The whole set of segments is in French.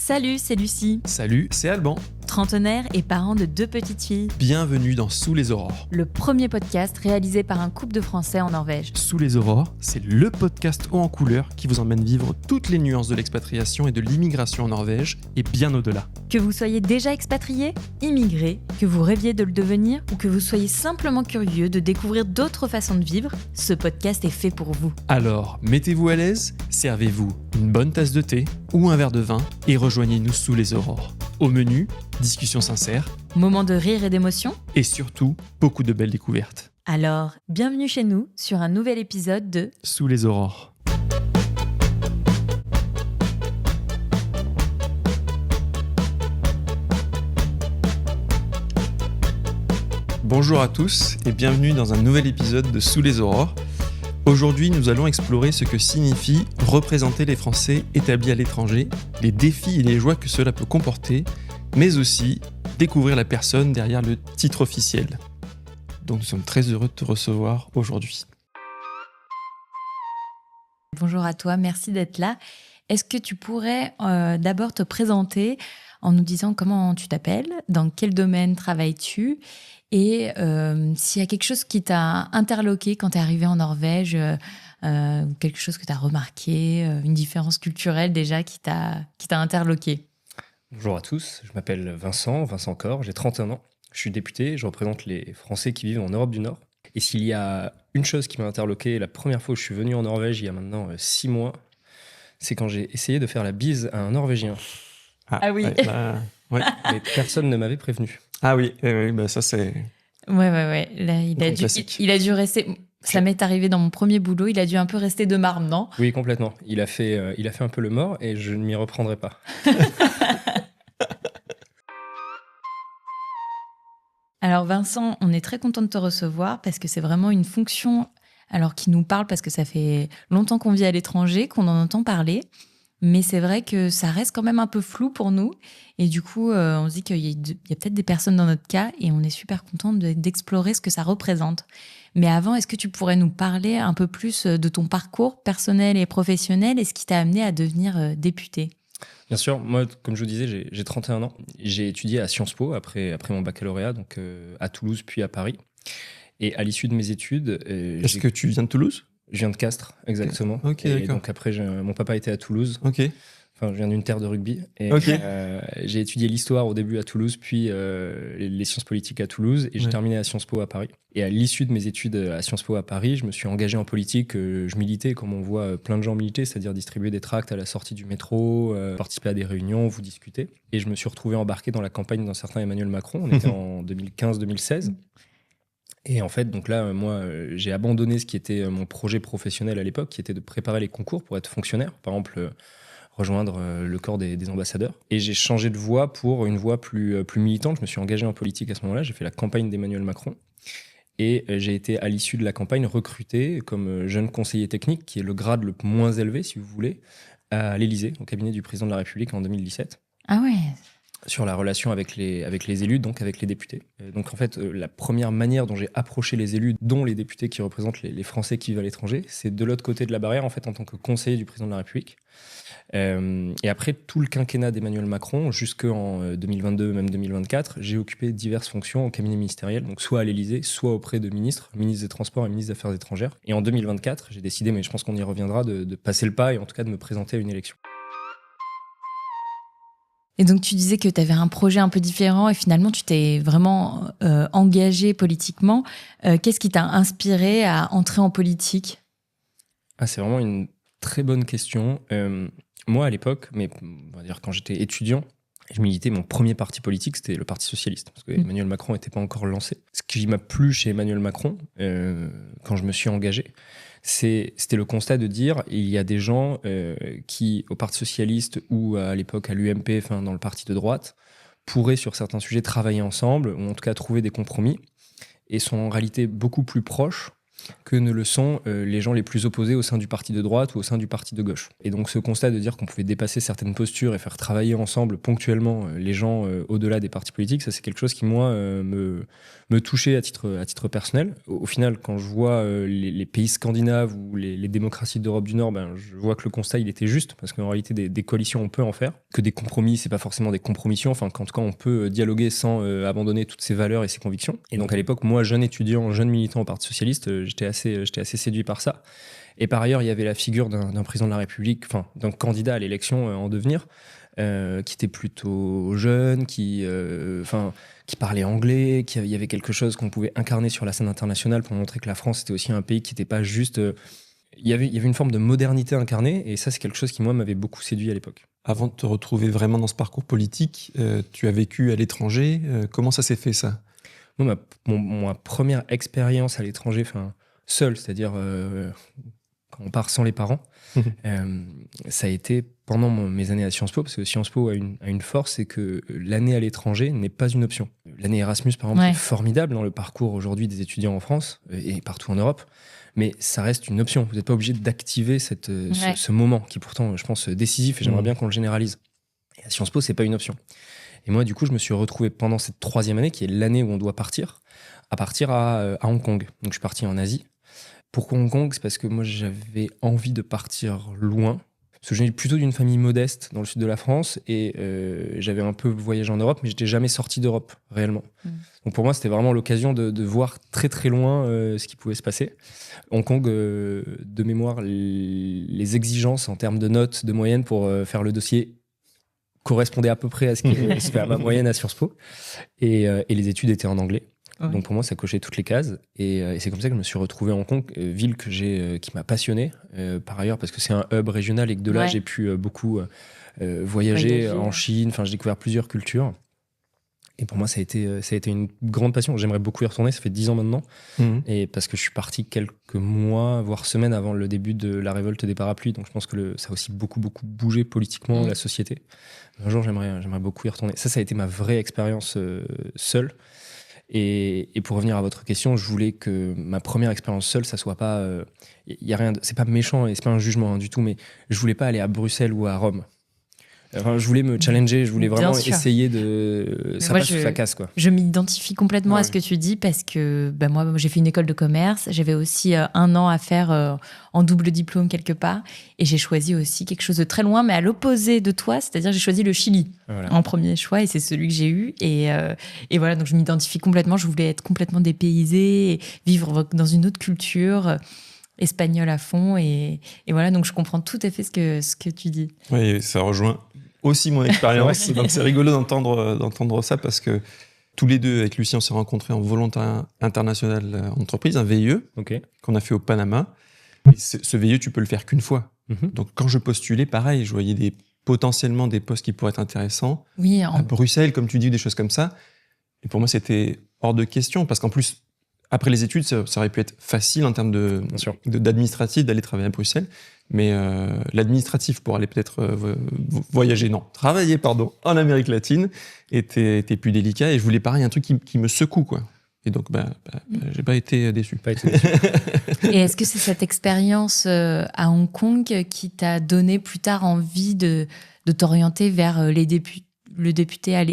Salut, c'est Lucie. Salut, c'est Alban. Trentenaire et parent de 2 petites filles. Bienvenue dans Sous les Aurores. Le premier podcast réalisé par un couple de Français en Norvège. Sous les Aurores, c'est le podcast haut en couleur qui vous emmène vivre toutes les nuances de l'expatriation et de l'immigration en Norvège et bien au-delà. Que vous soyez déjà expatrié, immigré, que vous rêviez de le devenir ou que vous soyez simplement curieux de découvrir d'autres façons de vivre, ce podcast est fait pour vous. Alors, mettez-vous à l'aise, servez-vous une bonne tasse de thé ou un verre de vin et rejoignez-nous sous les aurores. Au menu, discussion sincère. Moment de rire et d'émotion. Et surtout, beaucoup de belles découvertes. Alors, bienvenue chez nous sur un nouvel épisode de Sous les aurores. Bonjour à tous et bienvenue dans un nouvel épisode de Sous les aurores. Aujourd'hui, nous allons explorer ce que signifie représenter les Français établis à l'étranger, les défis et les joies que cela peut comporter, mais aussi découvrir la personne derrière le titre officiel. Donc nous sommes très heureux de te recevoir aujourd'hui. Bonjour à toi, merci d'être là. Est-ce que tu pourrais d'abord te présenter en nous disant comment tu t'appelles, dans quel domaine travailles-tu et s'il y a quelque chose qui t'a interloqué quand tu es arrivé en Norvège, quelque chose que tu as remarqué, une différence culturelle déjà qui t'a interloqué. Bonjour à tous, je m'appelle Vincent Corr, j'ai 31 ans, je suis député, je représente les Français qui vivent en Europe du Nord. Et s'il y a une chose qui m'a interloqué la première fois où je suis venu en Norvège, il y a maintenant 6 mois, c'est quand j'ai essayé de faire la bise à un Norvégien. Ah oui. Ouais. Mais personne ne m'avait prévenu. Ah oui, bah ça c'est... Ouais. Là, il a dû rester... Ça m'est arrivé dans mon premier boulot, il a dû un peu rester de marbre, non ? Oui, complètement. Il a fait un peu le mort et je ne m'y reprendrai pas. Alors Vincent, on est très content de te recevoir parce que c'est vraiment une fonction qui nous parle parce que ça fait longtemps qu'on vit à l'étranger, qu'on en entend parler. Mais c'est vrai que ça reste quand même un peu flou pour nous. Et du coup, on se dit qu'il y a peut-être des personnes dans notre cas et on est super content d'explorer ce que ça représente. Mais avant, est-ce que tu pourrais nous parler un peu plus de ton parcours personnel et professionnel et ce qui t'a amené à devenir député ? Bien sûr, moi, comme je vous disais, j'ai 31 ans. J'ai étudié à Sciences Po après mon baccalauréat, donc à Toulouse puis à Paris. Et à l'issue de mes études... Est-ce que tu viens de Toulouse ? Je viens de Castres, exactement. Ok, et d'accord. donc après, mon papa était à Toulouse. Ok. Enfin, je viens d'une terre de rugby. Et j'ai étudié l'histoire au début à Toulouse, puis les sciences politiques à Toulouse. Et j'ai terminé à Sciences Po à Paris. Et à l'issue de mes études à Sciences Po à Paris, je me suis engagé en politique. Je militais comme on voit plein de gens militer, c'est-à-dire distribuer des tracts à la sortie du métro, participer à des réunions, vous discuter. Et je me suis retrouvé embarqué dans la campagne d'un certain Emmanuel Macron. On était en 2015-2016. Et en fait, donc là, moi, j'ai abandonné ce qui était mon projet professionnel à l'époque, qui était de préparer les concours pour être fonctionnaire, par exemple rejoindre le corps des ambassadeurs. Et j'ai changé de voie pour une voie plus militante. Je me suis engagé en politique à ce moment-là. J'ai fait la campagne d'Emmanuel Macron. Et j'ai été, à l'issue de la campagne, recruté comme jeune conseiller technique, qui est le grade le moins élevé, si vous voulez, à l'Élysée, au cabinet du président de la République en 2017. Ah ouais. Sur la relation avec les élus, donc avec les députés. Donc en fait, la première manière dont j'ai approché les élus, dont les députés qui représentent les Français qui vivent à l'étranger, c'est de l'autre côté de la barrière, en fait, en tant que conseiller du président de la République. Et après tout le quinquennat d'Emmanuel Macron, jusqu'en 2022, même 2024, j'ai occupé diverses fonctions au cabinet ministériel, donc soit à l'Élysée, soit auprès de ministres des Transports et ministres des Affaires étrangères. Et en 2024, j'ai décidé, mais je pense qu'on y reviendra, de passer le pas et en tout cas de me présenter à une élection. Et donc, tu disais que tu avais un projet un peu différent et finalement, tu t'es vraiment engagé politiquement. Qu'est-ce qui t'a inspiré à entrer en politique ? C'est vraiment une très bonne question. Moi, à l'époque, mais on va dire quand j'étais étudiant, je militais, mon premier parti politique, c'était le Parti socialiste, parce que Emmanuel Macron n'était pas encore lancé. Ce qui m'a plu chez Emmanuel Macron, quand je me suis engagé, c'était le constat de dire il y a des gens qui, au Parti socialiste ou à l'époque à l'UMP, enfin dans le parti de droite, pourraient sur certains sujets travailler ensemble, ou en tout cas trouver des compromis, et sont en réalité beaucoup plus proches que ne le sont les gens les plus opposés au sein du parti de droite ou au sein du parti de gauche. Et donc ce constat de dire qu'on pouvait dépasser certaines postures et faire travailler ensemble ponctuellement les gens au-delà des partis politiques, ça c'est quelque chose qui moi me touchait à titre personnel. Au final, quand je vois les pays scandinaves ou les démocraties d'Europe du Nord, je vois que le constat il était juste, parce qu'en réalité des coalitions on peut en faire, que des compromis c'est pas forcément des compromissions, enfin qu'en tout cas on peut dialoguer sans abandonner toutes ses valeurs et ses convictions. Et donc à l'époque, moi jeune étudiant, jeune militant au Parti socialiste, j'étais assez séduit par ça. Et par ailleurs, il y avait la figure d'un président de la République, enfin d'un candidat à l'élection en devenir, qui était plutôt jeune, qui parlait anglais, il y avait quelque chose qu'on pouvait incarner sur la scène internationale pour montrer que la France était aussi un pays qui n'était pas juste... Il y avait une forme de modernité incarnée, et ça c'est quelque chose qui moi m'avait beaucoup séduit à l'époque. Avant de te retrouver vraiment dans ce parcours politique, tu as vécu à l'étranger. Comment ça s'est fait ça ? Moi, ma première expérience à l'étranger, seul, c'est-à-dire quand on part sans les parents, ça a été pendant mes années à Sciences Po, parce que Sciences Po a une force, c'est que l'année à l'étranger n'est pas une option. L'année Erasmus, par exemple, est formidable dans le parcours aujourd'hui des étudiants en France et partout en Europe, mais ça reste une option. Vous n'êtes pas obligé d'activer ce moment qui est pourtant, je pense, décisif, et j'aimerais bien qu'on le généralise. Et à Sciences Po, c'est pas une option. Et moi, du coup, je me suis retrouvé pendant cette 3e année, qui est l'année où on doit partir à Hong Kong. Donc, je suis parti en Asie. Pourquoi Hong Kong ? C'est parce que moi, j'avais envie de partir loin. Parce que je viens plutôt d'une famille modeste dans le sud de la France, et j'avais un peu voyagé en Europe, mais j'étais jamais sorti d'Europe, réellement. Donc, pour moi, c'était vraiment l'occasion de voir très, très loin ce qui pouvait se passer. Hong Kong, de mémoire, les exigences en termes de notes, de moyenne pour faire le dossier correspondait à peu près à ce qui se fait à ma moyenne à Sciences Po, et les études étaient en anglais. Donc pour moi ça cochait toutes les cases, et c'est comme ça que je me suis retrouvé à Hong Kong, ville qui m'a passionné par ailleurs, parce que c'est un hub régional et que de là j'ai pu beaucoup voyager en Chine, j'ai découvert plusieurs cultures. Et pour moi, ça a été une grande passion. J'aimerais beaucoup y retourner. Ça fait 10 ans maintenant. Et parce que je suis parti quelques mois, voire semaines avant le début de la révolte des parapluies. Donc, je pense que ça a aussi beaucoup, beaucoup bougé politiquement la société. Un jour, j'aimerais beaucoup y retourner. Ça a été ma vraie expérience seule. Et pour revenir à votre question, je voulais que ma première expérience seule, ça soit pas... y a rien c'est pas méchant et c'est pas un jugement du tout, mais je voulais pas aller à Bruxelles ou à Rome. Je voulais me challenger, je voulais vraiment essayer de... Ça passe ou ça casse, quoi. Je m'identifie complètement à ce que tu dis, parce que moi, j'ai fait une école de commerce. J'avais aussi 1 an à faire en double diplôme quelque part. Et j'ai choisi aussi quelque chose de très loin, mais à l'opposé de toi. C'est-à-dire, j'ai choisi le Chili en premier choix, et c'est celui que j'ai eu. Et voilà, donc je m'identifie complètement. Je voulais être complètement dépaysée, et vivre dans une autre culture espagnole à fond. Et voilà, donc je comprends tout à fait ce que tu dis. Oui, ça rejoint aussi mon expérience. Donc c'est rigolo d'entendre ça, parce que tous les deux, avec Lucien, on s'est rencontrés en volontariat international entreprise, un VIE, qu'on a fait au Panama. Et ce VIE, tu peux le faire qu'une fois. Donc quand je postulais, pareil, je voyais potentiellement des postes qui pourraient être intéressants. À Bruxelles, comme tu dis, des choses comme ça. Et pour moi, c'était hors de question, parce qu'en plus, après les études, ça aurait pu être facile en termes d'administratif d'aller travailler à Bruxelles. Mais l'administratif pour aller peut-être travailler en Amérique latine était plus délicat, et je voulais pareil un truc qui me secoue, quoi. Et donc j'ai pas été déçu. Et est-ce que c'est cette expérience à Hong Kong qui t'a donné plus tard envie de t'orienter vers le député à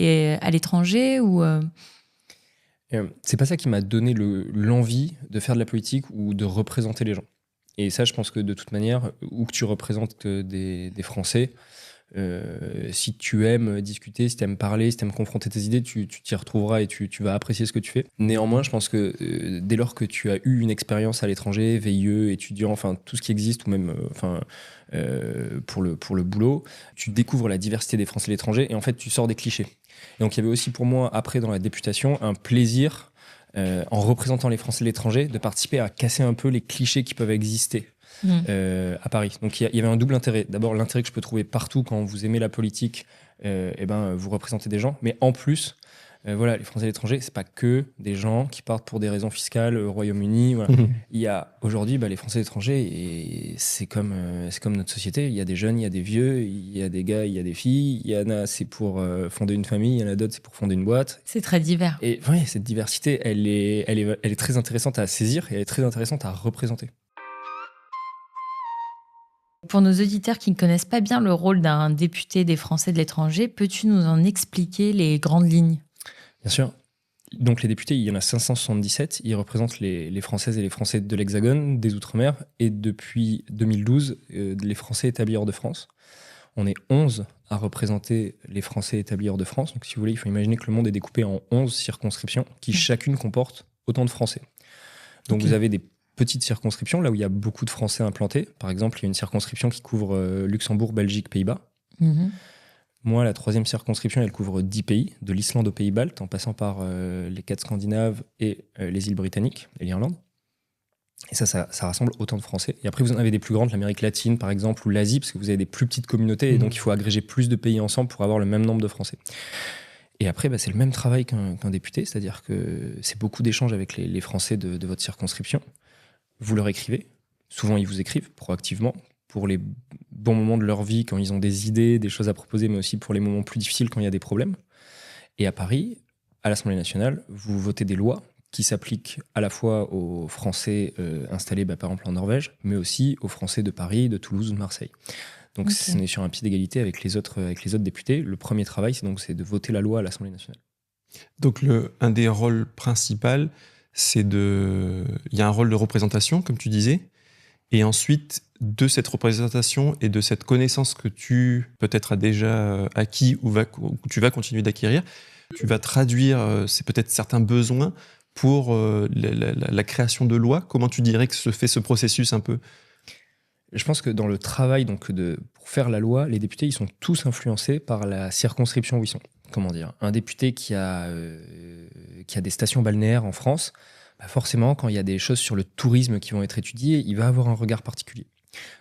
l'étranger, ou C'est pas ça qui m'a donné l'envie de faire de la politique ou de représenter les gens. Et ça, je pense que de toute manière, où que tu représentes des Français, si tu aimes discuter, si tu aimes parler, si tu aimes confronter tes idées, tu t'y retrouveras et tu vas apprécier ce que tu fais. Néanmoins, je pense que dès lors que tu as eu une expérience à l'étranger, VIE, étudiant, tout ce qui existe, ou même pour le boulot, tu découvres la diversité des Français à l'étranger, et en fait, tu sors des clichés. Et donc, il y avait aussi pour moi, après, dans la députation, un plaisir, en représentant les Français de l'étranger, de participer à casser un peu les clichés qui peuvent exister à Paris. Donc il y avait un double intérêt. D'abord, l'intérêt que je peux trouver partout quand vous aimez la politique, vous représentez des gens, mais en plus, Voilà, les Français à l'étranger, c'est pas que des gens qui partent pour des raisons fiscales au Royaume-Uni. Voilà. Il y a aujourd'hui les Français à l'étranger, et c'est comme notre société. Il y a des jeunes, il y a des vieux, il y a des gars, il y a des filles. Il y en a, c'est pour fonder une famille, il y en a d'autres, c'est pour fonder une boîte. C'est très divers. Et oui, cette diversité, elle est très intéressante à saisir et elle est très intéressante à représenter. Pour nos auditeurs qui ne connaissent pas bien le rôle d'un député des Français de l'étranger, peux-tu nous en expliquer les grandes lignes ? Bien sûr. Donc les députés, il y en a 577. Ils représentent les Françaises et les Français de l'Hexagone, des Outre-mer, et depuis 2012, les Français établis hors de France. On est 11 à représenter les Français établis hors de France. Donc si vous voulez, il faut imaginer que le monde est découpé en 11 circonscriptions qui chacune comporte autant de Français. Donc vous avez des petites circonscriptions, là où il y a beaucoup de Français implantés. Par exemple, il y a une circonscription qui couvre Luxembourg, Belgique, Pays-Bas. Moi, la 3e circonscription, elle couvre 10 pays, de l'Islande aux Pays-Baltes, en passant par les 4 Scandinaves et les îles britanniques et l'Irlande. Et ça rassemble autant de Français. Et après, vous en avez des plus grandes, l'Amérique latine, par exemple, ou l'Asie, parce que vous avez des plus petites communautés, et donc il faut agréger plus de pays ensemble pour avoir le même nombre de Français. Et après, c'est le même travail qu'un député, c'est-à-dire que c'est beaucoup d'échanges avec les Français de votre circonscription. Vous leur écrivez, souvent ils vous écrivent proactivement pour les bons moments de leur vie, quand ils ont des idées, des choses à proposer, mais aussi pour les moments plus difficiles quand il y a des problèmes. Et à Paris, à l'Assemblée nationale, vous votez des lois qui s'appliquent à la fois aux Français installés par exemple en Norvège, mais aussi aux Français de Paris, de Toulouse ou de Marseille. Donc on est sur un pied d'égalité avec les autres députés. Le premier travail, c'est de voter la loi à l'Assemblée nationale. Donc un des rôles principaux, il y a un rôle de représentation, comme tu disais, et ensuite, de cette représentation et de cette connaissance que tu peut-être as déjà acquis ou tu vas continuer d'acquérir, tu vas traduire c'est peut-être certains besoins pour la création de lois. Comment tu dirais que se fait ce processus un peu ? Je pense que dans le travail pour faire la loi, les députés ils sont tous influencés par la circonscription où ils sont. Comment dire ? Un député qui a des stations balnéaires en France, forcément, quand il y a des choses sur le tourisme qui vont être étudiées, il va avoir un regard particulier.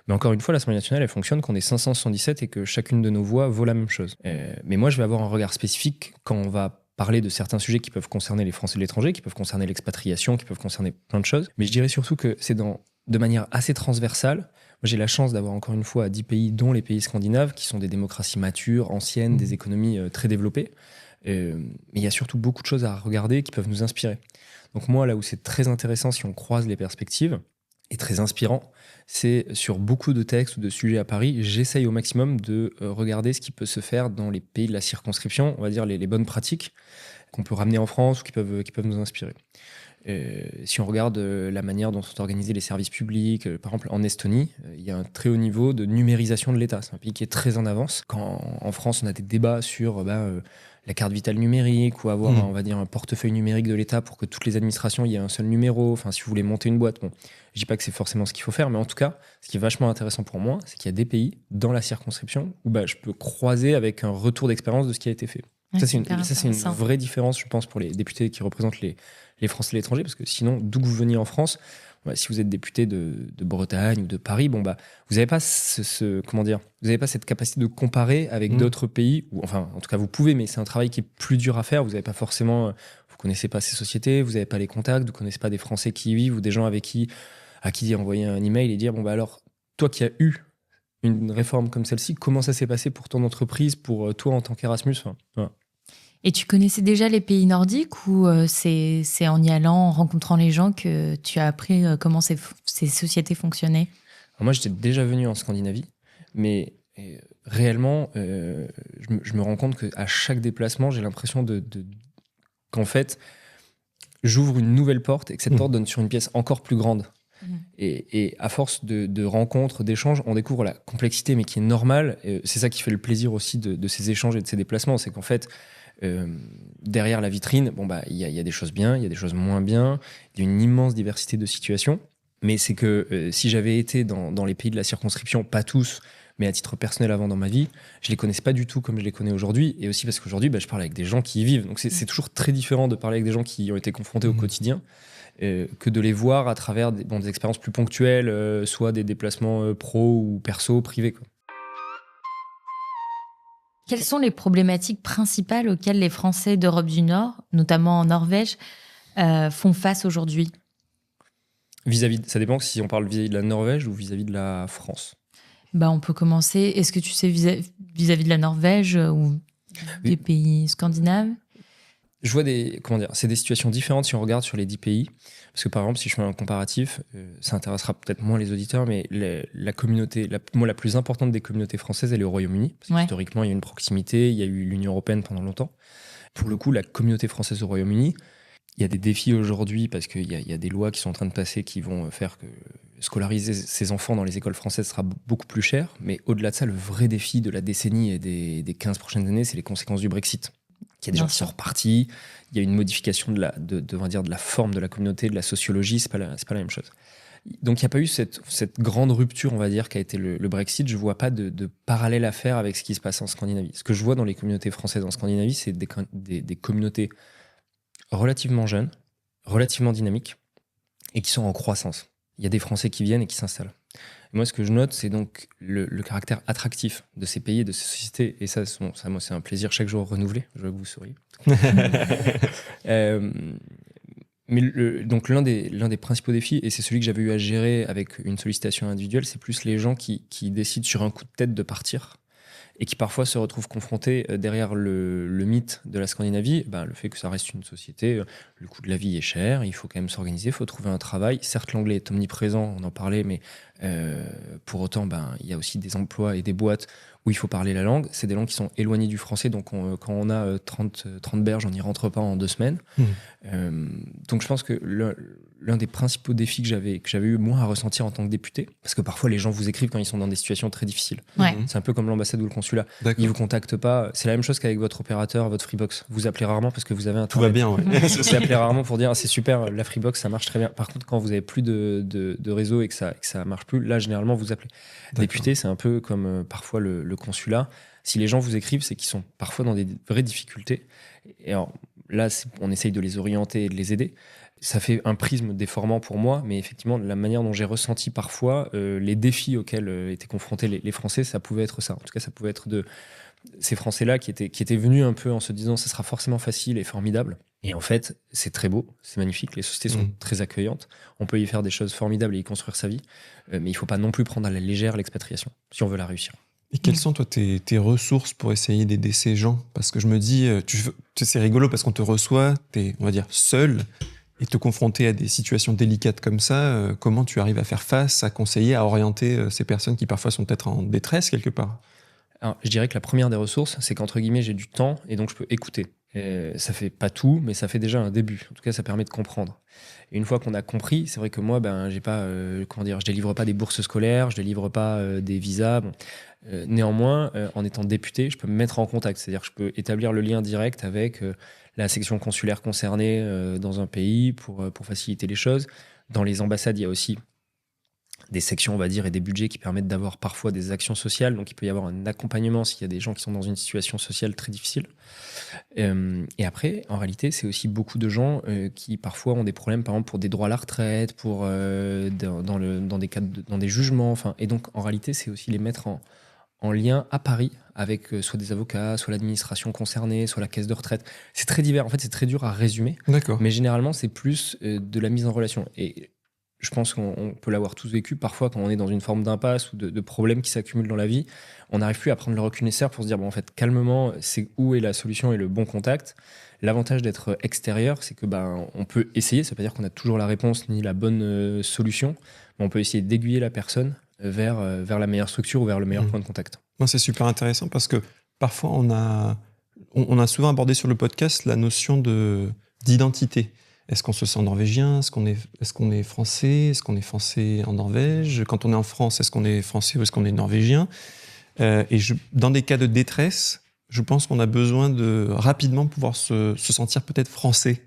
Mais encore une fois, l'Assemblée nationale, elle fonctionne qu'on est 577 et que chacune de nos voix vaut la même chose. Mais moi, je vais avoir un regard spécifique quand on va parler de certains sujets qui peuvent concerner les Français de l'étranger, qui peuvent concerner l'expatriation, qui peuvent concerner plein de choses. Mais je dirais surtout que c'est de manière assez transversale. Moi, j'ai la chance d'avoir encore une fois 10 pays, dont les pays scandinaves, qui sont des démocraties matures, anciennes, des économies très développées. Mais il y a surtout beaucoup de choses à regarder qui peuvent nous inspirer. Donc moi, là où c'est très intéressant si on croise les perspectives, et très inspirant, c'est sur beaucoup de textes ou de sujets à Paris, j'essaye au maximum de regarder ce qui peut se faire dans les pays de la circonscription, on va dire les bonnes pratiques qu'on peut ramener en France ou qui peuvent nous inspirer. Si on regarde la manière dont sont organisés les services publics, par exemple en Estonie, il y a un très haut niveau de numérisation de l'État. C'est un pays qui est très en avance. Quand en France, on a des débats sur la carte vitale numérique ou avoir on va dire un portefeuille numérique de l'État pour que toutes les administrations, il y ait un seul numéro. Enfin, si vous voulez monter une boîte, je dis pas que c'est forcément ce qu'il faut faire, mais en tout cas, ce qui est vachement intéressant pour moi, c'est qu'il y a des pays dans la circonscription où je peux croiser avec un retour d'expérience de ce qui a été fait. Ouais, ça, c'est une vraie différence, je pense, pour les députés qui représentent les Français de l'étranger, parce que sinon, d'où que vous veniez en France, si vous êtes député de Bretagne ou de Paris, vous n'avez pas vous avez pas cette capacité de comparer avec d'autres pays, ou enfin, en tout cas, vous pouvez, mais c'est un travail qui est plus dur à faire. Vous n'avez pas forcément, vous connaissez pas ces sociétés, vous n'avez pas les contacts, vous connaissez pas des Français qui y vivent ou des gens à qui envoyer un email et dire alors, toi qui as eu une réforme comme celle-ci, comment ça s'est passé pour ton entreprise, pour toi en tant qu'Erasmus, voilà. Et tu connaissais déjà les pays nordiques ou c'est en y allant, en rencontrant les gens que tu as appris comment ces sociétés fonctionnaient ? Alors moi, j'étais déjà venu en Scandinavie, mais réellement, je me rends compte qu'à chaque déplacement, j'ai l'impression qu'en fait, j'ouvre une nouvelle porte et que cette porte donne sur une pièce encore plus grande. Et à force de rencontres, d'échanges, on découvre la complexité, mais qui est normale. Et c'est ça qui fait le plaisir aussi de ces échanges et de ces déplacements, c'est qu'en fait, derrière la vitrine, il y a des choses bien, il y a des choses moins bien, il y a une immense diversité de situations. Mais c'est que si j'avais été dans les pays de la circonscription, pas tous, mais à titre personnel avant dans ma vie, je les connaissais pas du tout comme je les connais aujourd'hui. Et aussi parce qu'aujourd'hui, je parle avec des gens qui y vivent. Donc c'est toujours très différent de parler avec des gens qui ont été confrontés au quotidien que de les voir à travers des expériences plus ponctuelles, soit des déplacements pro ou perso, privés, quoi. Quelles sont les problématiques principales auxquelles les Français d'Europe du Nord, notamment en Norvège, font face aujourd'hui ? Ça dépend si on parle vis-à-vis de la Norvège ou vis-à-vis de la France. On peut commencer. Est-ce que tu sais vis-à-vis de la Norvège ou des pays scandinaves ? Je vois c'est des situations différentes si on regarde sur les 10 pays. Parce que par exemple, si je fais un comparatif, ça intéressera peut-être moins les auditeurs, mais la communauté, la plus importante des communautés françaises, elle est au Royaume-Uni. Parce que historiquement, il y a une proximité, il y a eu l'Union européenne pendant longtemps. Pour le coup, la communauté française au Royaume-Uni, il y a des défis aujourd'hui parce qu'il y a des lois qui sont en train de passer qui vont faire que scolariser ses enfants dans les écoles françaises sera beaucoup plus cher. Mais au-delà de ça, le vrai défi de la décennie et des 15 prochaines années, c'est les conséquences du Brexit. Il y a des gens qui sont repartis, il y a une modification de la forme de la communauté, de la sociologie, c'est pas la même chose. Donc il n'y a pas eu cette grande rupture, on va dire, qui a été le Brexit. Je ne vois pas de parallèle à faire avec ce qui se passe en Scandinavie. Ce que je vois dans les communautés françaises en Scandinavie, c'est des communautés relativement jeunes, relativement dynamiques, et qui sont en croissance. Il y a des Français qui viennent et qui s'installent. Et moi, ce que je note, c'est donc le caractère attractif de ces pays et de ces sociétés. Et ça, moi, c'est un plaisir chaque jour renouvelé. Je vois que vous souriez. Donc l'un des principaux défis, et c'est celui que j'avais eu à gérer avec une sollicitation individuelle, c'est plus les gens qui décident sur un coup de tête de partir et qui parfois se retrouvent confrontés derrière le mythe de la Scandinavie, le fait que ça reste une société, le coût de la vie est cher, il faut quand même s'organiser, il faut trouver un travail. Certes, l'anglais est omniprésent, on en parlait, mais pour autant, il y a aussi des emplois et des boîtes où il faut parler la langue. C'est des langues qui sont éloignées du français, donc quand on a 30 berges, on n'y rentre pas en 2 semaines. Donc je pense que l'un des principaux défis que j'avais eu moi à ressentir en tant que député, parce que parfois les gens vous écrivent quand ils sont dans des situations très difficiles. C'est un peu comme l'ambassade ou le consulat. D'accord. Ils vous contactent pas. C'est la même chose qu'avec votre opérateur, votre Freebox. Vous appelez rarement parce que vous avez un tout va bien. Ouais. Vous appelez rarement pour dire c'est super, la Freebox ça marche très bien. Par contre, quand vous avez plus de réseau et que ça marche plus, là généralement vous appelez. D'accord. Député, c'est un peu comme parfois le consulat. Si les gens vous écrivent, c'est qu'ils sont parfois dans des vraies difficultés. Et alors, là, on essaye de les orienter et de les aider. Ça fait un prisme déformant pour moi, mais effectivement, la manière dont j'ai ressenti parfois les défis auxquels étaient confrontés les Français, ça pouvait être ça. En tout cas, ça pouvait être de ces Français-là qui étaient venus un peu en se disant ça sera forcément facile et formidable. Et en fait, c'est très beau, c'est magnifique. Les sociétés sont très accueillantes. On peut y faire des choses formidables et y construire sa vie. Mais il ne faut pas non plus prendre à la légère l'expatriation, si on veut la réussir. Et quelles sont, toi, tes ressources pour essayer d'aider ces gens ? Parce que je me dis, c'est rigolo parce qu'on te reçoit, t'es, on va dire, seul, et te confronter à des situations délicates comme ça, comment tu arrives à faire face, à conseiller, à orienter ces personnes qui parfois sont peut-être en détresse quelque part ? Alors, je dirais que la première des ressources, c'est qu'entre guillemets, j'ai du temps et donc je peux écouter. Ça fait pas tout, mais ça fait déjà un début. En tout cas, ça permet de comprendre. Et une fois qu'on a compris, c'est vrai que moi, j'ai pas, je délivre pas des bourses scolaires, je délivre pas des visas. Bon. Néanmoins, en étant député, je peux me mettre en contact. C'est-à-dire que je peux établir le lien direct avec la section consulaire concernée dans un pays pour faciliter les choses. Dans les ambassades, il y a aussi des sections, on va dire, et des budgets qui permettent d'avoir parfois des actions sociales. Donc, il peut y avoir un accompagnement s'il y a des gens qui sont dans une situation sociale très difficile. Et après, en réalité, c'est aussi beaucoup de gens qui parfois ont des problèmes, par exemple, pour des droits à la retraite, pour dans des cas dans des jugements. Et donc, en réalité, c'est aussi les mettre en lien à Paris avec soit des avocats, soit l'administration concernée, soit la caisse de retraite. C'est très divers. En fait, c'est très dur à résumer. D'accord. Mais généralement, c'est plus de la mise en relation. Et je pense qu'on peut l'avoir tous vécu. Parfois, quand on est dans une forme d'impasse ou de problèmes qui s'accumulent dans la vie, on n'arrive plus à prendre le recul nécessaire pour se dire, en fait, calmement, c'est où est la solution et le bon contact. L'avantage d'être extérieur, c'est que on peut essayer. Ça ne veut pas dire qu'on a toujours la réponse ni la bonne solution, mais on peut essayer d'aiguiller la personne vers la meilleure structure ou vers le meilleur point de contact. Non, c'est super intéressant parce que parfois, on a souvent abordé sur le podcast la notion d'identité. Est-ce qu'on se sent norvégien ? Est-ce qu'on est français ? Est-ce qu'on est français en Norvège ? Quand on est en France, est-ce qu'on est français ou est-ce qu'on est norvégien ? Dans des cas de détresse, je pense qu'on a besoin de rapidement pouvoir se sentir peut-être français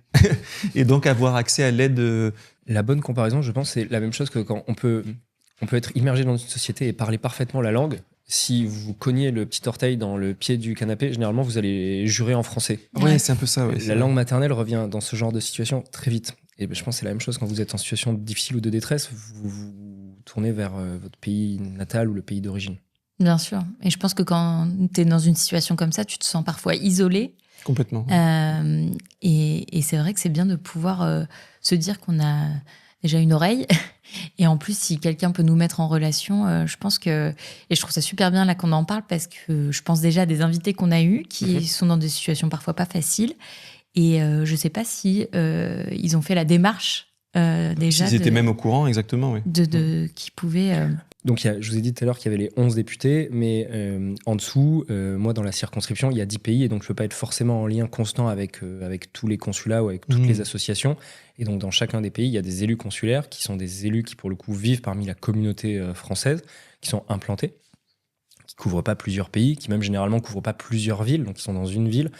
et donc avoir accès à l'aide. La bonne comparaison, je pense, c'est la même chose que quand on peut être immergé dans une société et parler parfaitement la langue. Si vous cognez le petit orteil dans le pied du canapé, généralement, vous allez jurer en français. Ouais, c'est un peu ça. Ouais, la langue maternelle revient dans ce genre de situation très vite. Et je pense que c'est la même chose quand vous êtes en situation difficile ou de détresse, vous tournez vers votre pays natal ou le pays d'origine. Bien sûr. Et je pense que quand tu es dans une situation comme ça, tu te sens parfois isolé. Complètement. Et c'est vrai que c'est bien de pouvoir se dire qu'on a déjà une oreille. Et en plus, si quelqu'un peut nous mettre en relation, je pense que... Et je trouve ça super bien là qu'on en parle parce que je pense déjà à des invités qu'on a eus qui sont dans des situations parfois pas faciles. Et je sais pas si ils ont fait la démarche déjà. S'ils étaient même au courant, exactement, oui. Qui pouvaient... Donc, je vous ai dit tout à l'heure qu'il y avait les 11 députés, mais en dessous, moi, dans la circonscription, il y a 10 pays, et donc je ne peux pas être forcément en lien constant avec tous les consulats ou avec toutes les associations. Et donc, dans chacun des pays, il y a des élus consulaires qui sont des élus qui, pour le coup, vivent parmi la communauté française, qui sont implantés, qui ne couvrent pas plusieurs pays, qui même généralement ne couvrent pas plusieurs villes, donc ils sont dans une ville.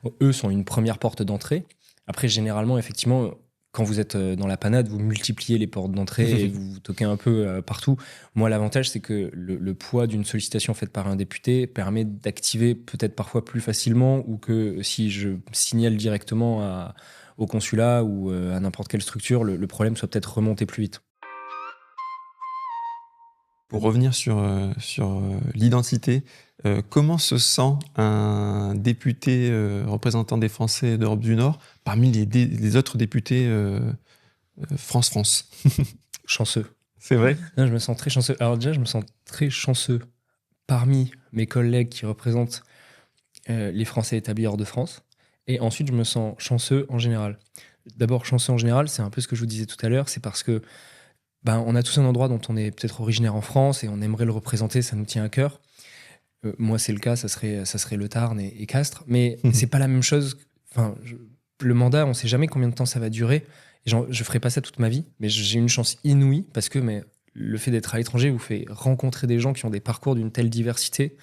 Donc, eux sont une première porte d'entrée. Après, généralement, effectivement... Quand vous êtes dans la panade, vous multipliez les portes d'entrée et vous toquez un peu partout. Moi, l'avantage, c'est que le poids d'une sollicitation faite par un député permet d'activer peut-être parfois plus facilement, ou que si je signale directement au consulat ou à n'importe quelle structure, le problème soit peut-être remonté plus vite. Pour revenir sur l'identité, comment se sent un député représentant des Français d'Europe du Nord parmi les autres députés France-France? Chanceux. C'est vrai? Non, je me sens très chanceux. Alors déjà, je me sens très chanceux parmi mes collègues qui représentent les Français établis hors de France. Et ensuite, je me sens chanceux en général. D'abord, chanceux en général, c'est un peu ce que je vous disais tout à l'heure, c'est parce que on a tous un endroit dont on est peut-être originaire en France et on aimerait le représenter, ça nous tient à cœur. Moi, c'est le cas, ça serait le Tarn et Castres, mais c'est pas la même chose. Le mandat, on sait jamais combien de temps ça va durer. Et je ferai pas ça toute ma vie, mais j'ai une chance inouïe parce que le fait d'être à l'étranger vous fait rencontrer des gens qui ont des parcours d'une telle diversité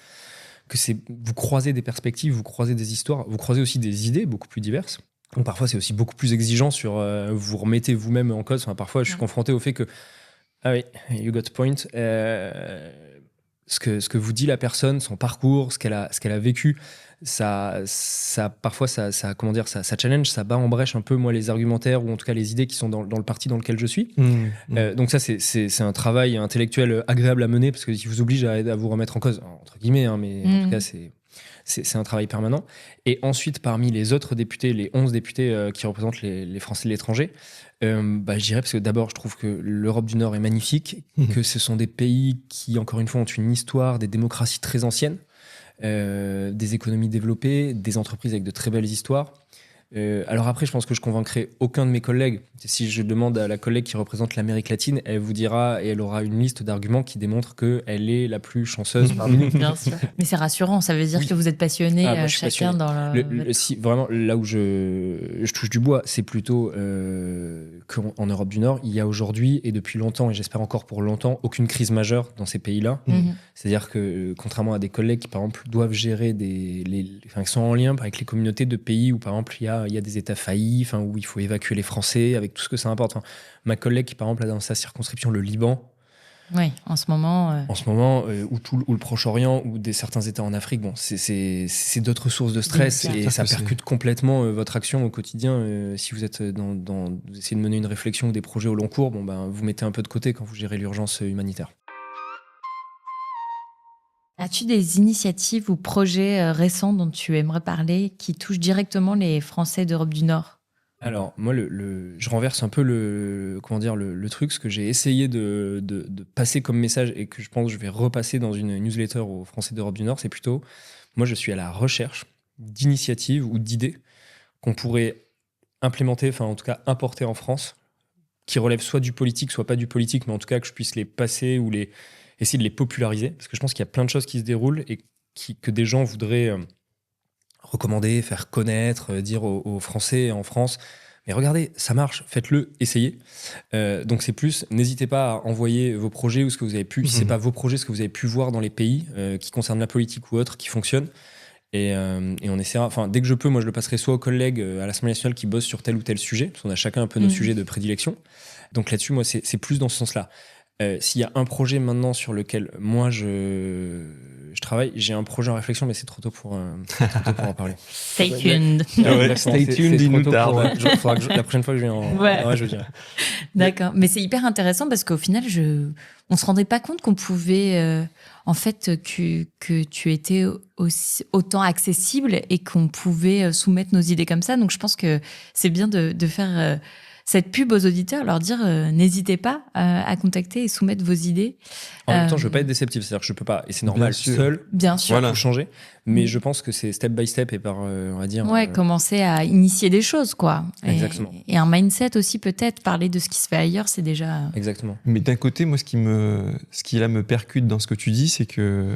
que vous croisez des perspectives, vous croisez des histoires, vous croisez aussi des idées beaucoup plus diverses. Donc parfois, c'est aussi beaucoup plus exigeant sur vous remettez vous-même en cause. Parfois, je suis confronté au fait que ah oui, you got point. Ce que vous dit la personne, son parcours, ce qu'elle a vécu, ça parfois ça challenge, ça bat en brèche un peu moi les argumentaires ou en tout cas les idées qui sont dans le parti dans lequel je suis. Donc ça c'est un travail intellectuel agréable à mener parce que il vous oblige à vous remettre en cause entre guillemets, mais en tout cas c'est un travail permanent. Et ensuite, parmi les autres députés, les 11 députés qui représentent les Français de l'étranger, je dirais, parce que d'abord, je trouve que l'Europe du Nord est magnifique, que ce sont des pays qui, encore une fois, ont une histoire, des démocraties très anciennes, des économies développées, des entreprises avec de très belles histoires. Alors après, je pense que je convaincrai aucun de mes collègues. Si je demande à la collègue qui représente l'Amérique latine, elle vous dira et elle aura une liste d'arguments qui démontrent qu'elle est la plus chanceuse parmi nous. Bien sûr. Mais c'est rassurant, ça veut dire que vous êtes passionné chacun passionné. dans si vraiment là où je touche du bois, c'est plutôt qu'en Europe du Nord, il y a aujourd'hui et depuis longtemps, et j'espère encore pour longtemps, aucune crise majeure dans ces pays-là. C'est-à-dire que contrairement à des collègues qui par exemple doivent gérer qui sont en lien avec les communautés de pays où par exemple il y a des États faillis, où il faut évacuer les Français avec tout ce que ça importe. Ma collègue qui par exemple a dans sa circonscription le Liban. Oui, en ce moment, ou le Proche-Orient, ou certains États en Afrique, c'est d'autres sources de stress et ça percute complètement votre action au quotidien. Si vous êtes vous essayez de mener une réflexion ou des projets au long cours, vous mettez un peu de côté quand vous gérez l'urgence humanitaire. As-tu des initiatives ou projets récents dont tu aimerais parler qui touchent directement les Français d'Europe du Nord ? Alors, moi, je renverse un peu le truc. Ce que j'ai essayé de passer comme message et que je pense que je vais repasser dans une newsletter aux Français d'Europe du Nord, c'est plutôt, moi, je suis à la recherche d'initiatives ou d'idées qu'on pourrait implémenter, en tout cas importer en France, qui relèvent soit du politique, soit pas du politique, mais en tout cas que je puisse les passer ou essayer de les populariser. Parce que je pense qu'il y a plein de choses qui se déroulent et que des gens voudraient recommander, faire connaître, dire aux Français en France, mais regardez, ça marche, faites-le, essayez. Donc c'est plus, n'hésitez pas à envoyer vos projets ou ce que vous avez pu, si c'est pas vos projets, ce que vous avez pu voir dans les pays qui concernent la politique ou autres, qui fonctionnent. Et on essaiera, dès que je peux, moi je le passerai soit aux collègues à l'Assemblée nationale qui bossent sur tel ou tel sujet, parce qu'on a chacun un peu nos sujets de prédilection. Donc là-dessus, moi c'est plus dans ce sens-là. S'il y a un projet maintenant sur lequel moi je travaille, j'ai un projet en réflexion, mais c'est trop tôt pour en parler. Stay tuned. Stay tuned, il nous tarde. La prochaine fois que je viens je dirais. D'accord, mais c'est hyper intéressant parce qu'au final, on se rendait pas compte qu'on pouvait, en fait, que tu étais aussi autant accessible et qu'on pouvait soumettre nos idées comme ça. Donc, je pense que c'est bien de faire cette pub aux auditeurs, leur dire n'hésitez pas à contacter et soumettre vos idées. En même temps, je veux pas être déceptif, c'est-à-dire que je peux pas, et c'est normal, seul, bien sûr, tout changer. Mais je pense que c'est step by step et par, on va dire. Commencer à initier des choses, quoi. Exactement. Et un mindset aussi, peut-être, parler de ce qui se fait ailleurs, c'est déjà. Exactement. Mais d'un côté, moi, ce qui là me percute dans ce que tu dis, c'est que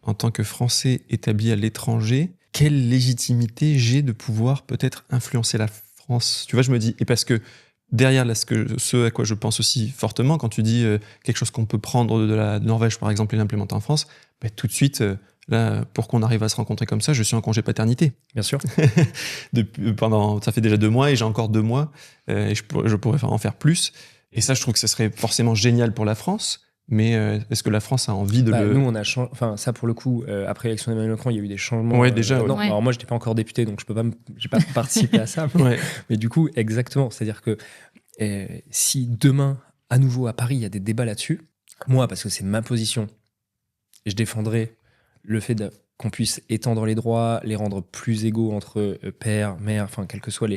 en tant que Français établi à l'étranger, quelle légitimité j'ai de pouvoir peut-être influencer la France? Tu vois, je me dis, et parce que derrière là, ce à quoi je pense aussi fortement, quand tu dis quelque chose qu'on peut prendre de la Norvège, par exemple, et l'implémenter en France, tout de suite, là, pour qu'on arrive à se rencontrer comme ça, je suis en congé paternité. Bien sûr. Ça fait déjà 2 mois et j'ai encore 2 mois, et je pourrais en faire plus. Et ça, je trouve que ce serait forcément génial pour la France. Mais est-ce que la France a envie de le... Nous, on a changé. Enfin, ça, pour le coup, après l'élection d'Emmanuel Macron, il y a eu des changements. Ouais, déjà. Non, alors moi, je n'étais pas encore député, donc j'ai pas participé à ça. Mais du coup, exactement. C'est-à-dire que si demain, à nouveau à Paris, il y a des débats là-dessus, moi, parce que c'est ma position, je défendrai le fait qu'on puisse étendre les droits, les rendre plus égaux entre père, mère, enfin, quels que soient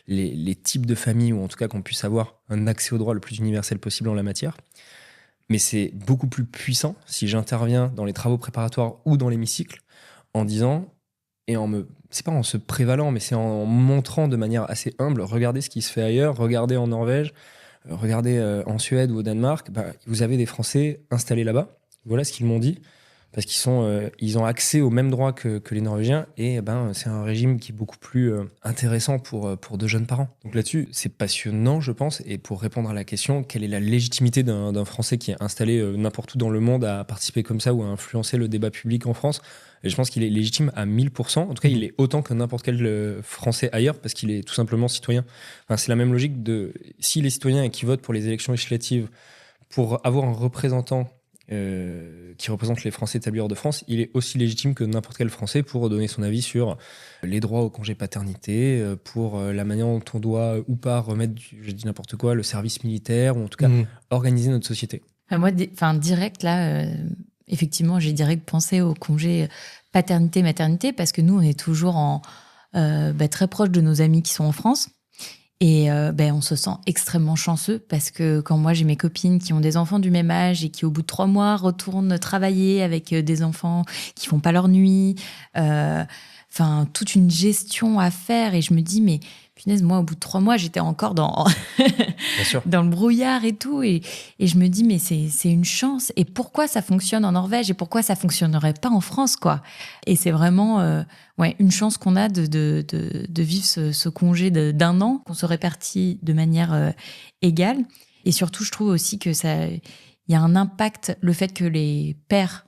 les types de familles, ou en tout cas qu'on puisse avoir un accès aux droits le plus universel possible en la matière. Mais c'est beaucoup plus puissant si j'interviens dans les travaux préparatoires ou dans l'hémicycle en disant, c'est pas en se prévalant, mais c'est en montrant de manière assez humble, regardez ce qui se fait ailleurs, regardez en Norvège, regardez en Suède ou au Danemark, vous avez des Français installés là-bas, voilà ce qu'ils m'ont dit, parce ils ont accès aux mêmes droits que les Norvégiens, et c'est un régime qui est beaucoup plus intéressant pour de jeunes parents. Donc là-dessus, c'est passionnant, je pense, et pour répondre à la question, quelle est la légitimité d'un Français qui est installé n'importe où dans le monde à participer comme ça ou à influencer le débat public en France? Et je pense qu'il est légitime à 1000%. En tout cas, il est autant que n'importe quel Français ailleurs, parce qu'il est tout simplement citoyen. Enfin, c'est la même logique si les citoyens et qui votent pour les élections législatives pour avoir un représentant qui représente les Français établis hors de France, il est aussi légitime que n'importe quel Français pour donner son avis sur les droits au congé paternité, pour la manière dont on doit ou pas remettre, je dis n'importe quoi, le service militaire, ou en tout cas organiser notre société. Moi, direct, là, effectivement, j'ai direct pensé au congé paternité-maternité, parce que nous, on est toujours très proche de nos amis qui sont en France. Et on se sent extrêmement chanceux, parce que quand moi j'ai mes copines qui ont des enfants du même âge et qui au bout de 3 mois retournent travailler avec des enfants qui font pas leur nuit, toute une gestion à faire, et je me dis mais punaise, moi au bout de 3 mois j'étais encore dans dans le brouillard et tout, et je me dis mais c'est une chance, et pourquoi ça fonctionne en Norvège et pourquoi ça fonctionnerait pas en France, quoi. Et c'est vraiment une chance qu'on a de vivre ce congé d'1 an, qu'on se répartit de manière égale. Et surtout, je trouve aussi que il y a un impact, le fait que les pères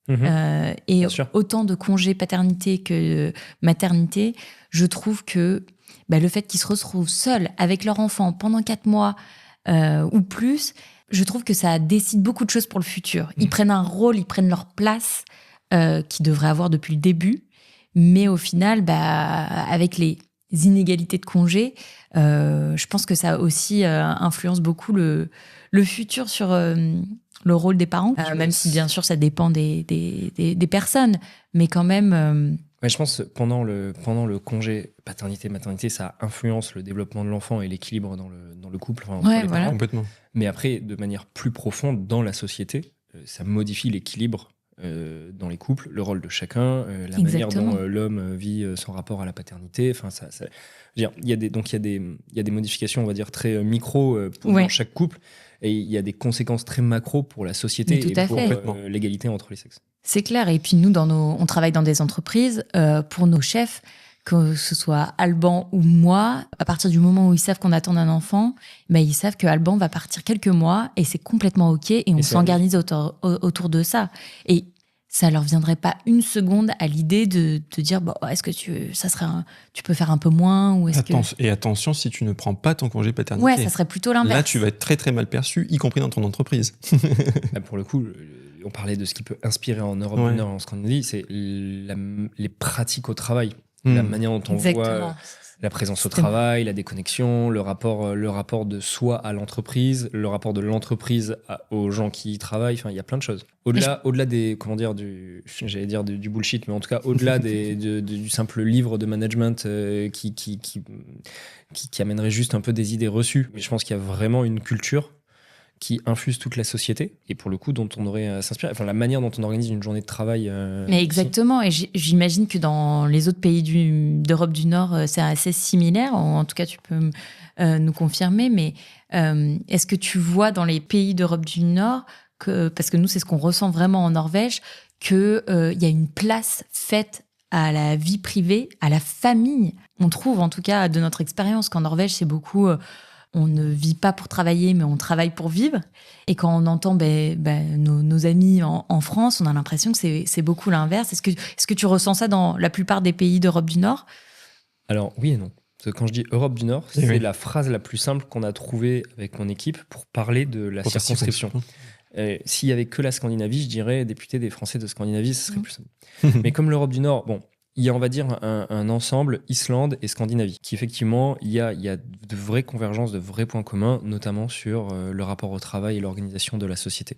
aient autant de congés paternité que maternité. Je trouve que le fait qu'ils se retrouvent seuls avec leur enfant pendant 4 mois ou plus, je trouve que ça décide beaucoup de choses pour le futur. Ils prennent un rôle, ils prennent leur place qu'ils devraient avoir depuis le début. Mais au final, avec les inégalités de congés, je pense que ça aussi influence beaucoup le futur sur le rôle des parents, même si bien sûr ça dépend des personnes, mais quand même... je pense que pendant le congé paternité-maternité, ça influence le développement de l'enfant et l'équilibre dans le couple, entre les parents. Complètement. Mais après, de manière plus profonde dans la société, ça modifie l'équilibre dans les couples, le rôle de chacun, la manière dont l'homme vit son rapport à la paternité. Enfin, il y a des modifications, on va dire, très micro dans chaque couple, et il y a des conséquences très macro pour la société et pour l'égalité entre les sexes. C'est clair. Et puis nous, on travaille dans des entreprises, pour nos chefs, que ce soit Alban ou moi, à partir du moment où ils savent qu'on attend un enfant, ils savent que Alban va partir quelques mois, et c'est complètement OK, et on s'organise autour de ça. Et ça leur viendrait pas une seconde à l'idée de te dire est-ce que tu peux faire un peu moins ou Et attention, si tu ne prends pas ton congé paternité. Ouais, ça serait plutôt l'inverse. Là, tu vas être très très mal perçu, y compris dans ton entreprise. Pour le coup, on parlait de ce qui peut inspirer en Europe du Nord, en Scandinavie, c'est les pratiques au travail, la manière dont on voit la présence au travail, la déconnexion, le rapport de soi à l'entreprise, le rapport de l'entreprise aux gens qui y travaillent. Enfin, il y a plein de choses. Au-delà des, du bullshit, mais en tout cas, au-delà du simple livre de management qui amènerait juste un peu des idées reçues. Mais je pense qu'il y a vraiment une culture qui infuse toute la société et pour le coup dont on aurait à s'inspirer. Enfin, la manière dont on organise une journée de travail. Mais exactement. Et j'imagine que dans les autres pays d'Europe du Nord, c'est assez similaire. En tout cas, tu peux nous confirmer. Mais est-ce que tu vois dans les pays d'Europe du Nord, parce que nous, c'est ce qu'on ressent vraiment en Norvège, qu'il y a une place faite à la vie privée, à la famille. On trouve, en tout cas, de notre expérience, qu'en Norvège, c'est beaucoup... on ne vit pas pour travailler, mais on travaille pour vivre. Et quand on entend nos amis en France, on a l'impression que c'est beaucoup l'inverse. Est-ce que tu ressens ça dans la plupart des pays d'Europe du Nord ? Alors, oui et non. Parce que quand je dis Europe du Nord, c'est la phrase la plus simple qu'on a trouvée avec mon équipe pour parler de la circonscription. S'il n'y avait que la Scandinavie, je dirais député des Français de Scandinavie, ce serait plus simple. Mais comme l'Europe du Nord, il y a, on va dire, un ensemble Islande et Scandinavie, qui effectivement, il y a de vraies convergences, de vrais points communs, notamment sur le rapport au travail et l'organisation de la société.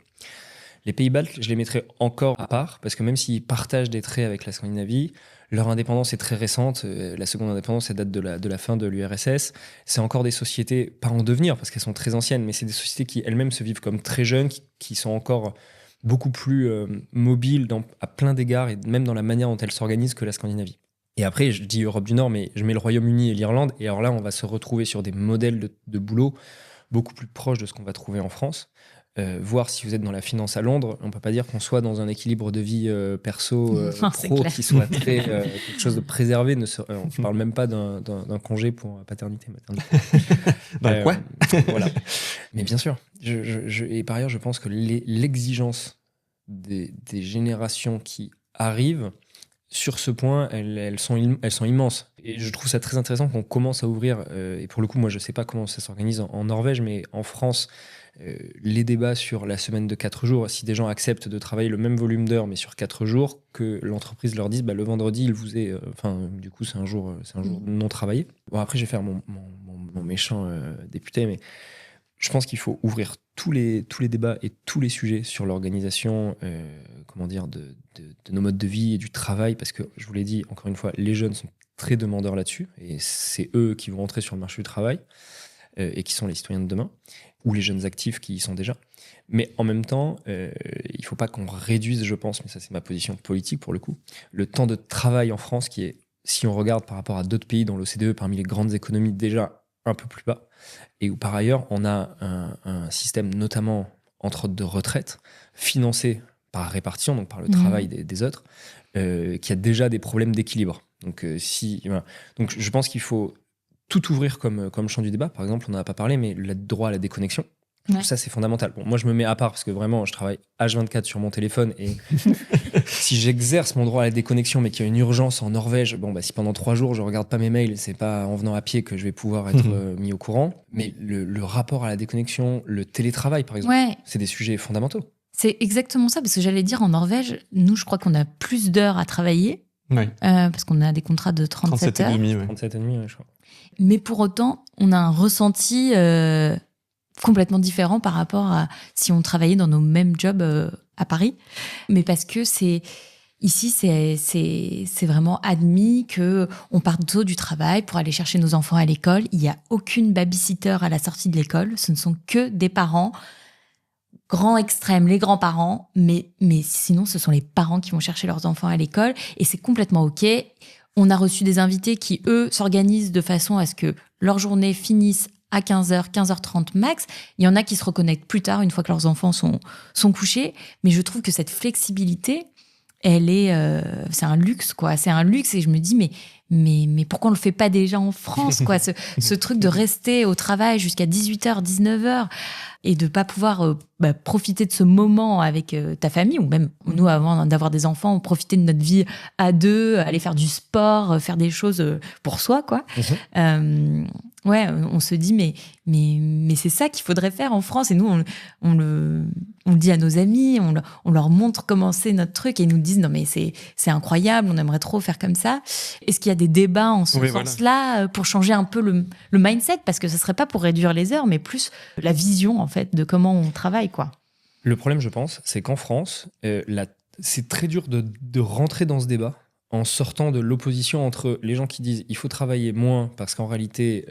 Les pays baltes, je les mettrais encore à part, parce que même s'ils partagent des traits avec la Scandinavie, leur indépendance est très récente. La seconde indépendance, elle date de la fin de l'URSS. C'est encore des sociétés, pas en devenir, parce qu'elles sont très anciennes, mais c'est des sociétés qui elles-mêmes se vivent comme très jeunes, qui sont encore... beaucoup plus mobile à plein d'égards et même dans la manière dont elle s'organise que la Scandinavie. Et après, je dis Europe du Nord, mais je mets le Royaume-Uni et l'Irlande. Et alors là, on va se retrouver sur des modèles de boulot beaucoup plus proches de ce qu'on va trouver en France. Voir si vous êtes dans la finance à Londres, on ne peut pas dire qu'on soit dans un équilibre de vie pro qui soit très, quelque chose de préservé. On ne parle même pas d'un congé pour paternité, maternité. Quoi voilà. Mais bien sûr. Et par ailleurs, je pense que l'exigence des générations qui arrivent, sur ce point, elles sont immenses. Et je trouve ça très intéressant qu'on commence à ouvrir, et pour le coup, moi, je ne sais pas comment ça s'organise en Norvège, mais en France, les débats sur la semaine de 4 jours, si des gens acceptent de travailler le même volume d'heures, mais sur 4 jours, que l'entreprise leur dise, le vendredi, il vous est... du coup, c'est un jour non travaillé. Bon, après, je vais faire mon méchant député, mais je pense qu'il faut ouvrir tous les débats et tous les sujets sur l'organisation de nos modes de vie et du travail, parce que, je vous l'ai dit, encore une fois, les jeunes sont très demandeurs là-dessus, et c'est eux qui vont entrer sur le marché du travail, et qui sont les citoyens de demain, ou les jeunes actifs qui y sont déjà. Mais en même temps, il ne faut pas qu'on réduise, je pense, mais ça c'est ma position politique pour le coup, le temps de travail en France qui est, si on regarde par rapport à d'autres pays dans l'OCDE, parmi les grandes économies déjà un peu plus bas, et où par ailleurs on a un système notamment entre autres de retraite financé par répartition, donc par le travail des autres, qui a déjà des problèmes d'équilibre. Donc, donc je pense qu'il faut tout ouvrir comme champ du débat. Par exemple, on n'en a pas parlé, mais le droit à la déconnexion. Tout ça, c'est fondamental. Bon, moi, je me mets à part parce que vraiment, je travaille H24 sur mon téléphone et si j'exerce mon droit à la déconnexion, mais qu'il y a une urgence en Norvège, si pendant 3 jours, je regarde pas mes mails, c'est pas en venant à pied que je vais pouvoir être mis au courant. Mais le rapport à la déconnexion, le télétravail, par exemple, c'est des sujets fondamentaux. C'est exactement ça, parce que j'allais dire, en Norvège, nous, je crois qu'on a plus d'heures à travailler, parce qu'on a des contrats de 37 heures. 37,5, je crois. Mais pour autant, on a un ressenti complètement différent par rapport à si on travaillait dans nos mêmes jobs à Paris. Mais parce que ici, c'est vraiment admis qu'on part tôt du travail pour aller chercher nos enfants à l'école. Il n'y a aucune babysitter à la sortie de l'école. Ce ne sont que des parents, grands extrêmes, les grands-parents. Mais sinon, ce sont les parents qui vont chercher leurs enfants à l'école. Et c'est complètement OK. On a reçu des invités qui, eux, s'organisent de façon à ce que leur journée finisse à 15h, 15h30 max. Il y en a qui se reconnectent plus tard, une fois que leurs enfants sont couchés. Mais je trouve que cette flexibilité, c'est un luxe, quoi. C'est un luxe et je me dis, mais pourquoi on le fait pas déjà en France, quoi, ce truc de rester au travail jusqu'à 18h, 19h et de pas pouvoir profiter de ce moment avec ta famille, ou même nous, avant d'avoir des enfants, on profitait de notre vie à deux, aller faire du sport, faire des choses pour soi, quoi. Ouais, on se dit, mais c'est ça qu'il faudrait faire en France. Et nous, on le dit à nos amis, on leur montre comment c'est notre truc, et ils nous disent, non mais c'est incroyable, on aimerait trop faire comme ça. Est-ce qu'il y a des débats en ce sens-là pour changer un peu le mindset, parce que ce serait pas pour réduire les heures, mais plus la vision en fait de comment on travaille, quoi. Le problème, je pense, c'est qu'en France, c'est très dur de rentrer dans ce débat en sortant de l'opposition entre les gens qui disent il faut travailler moins parce qu'en réalité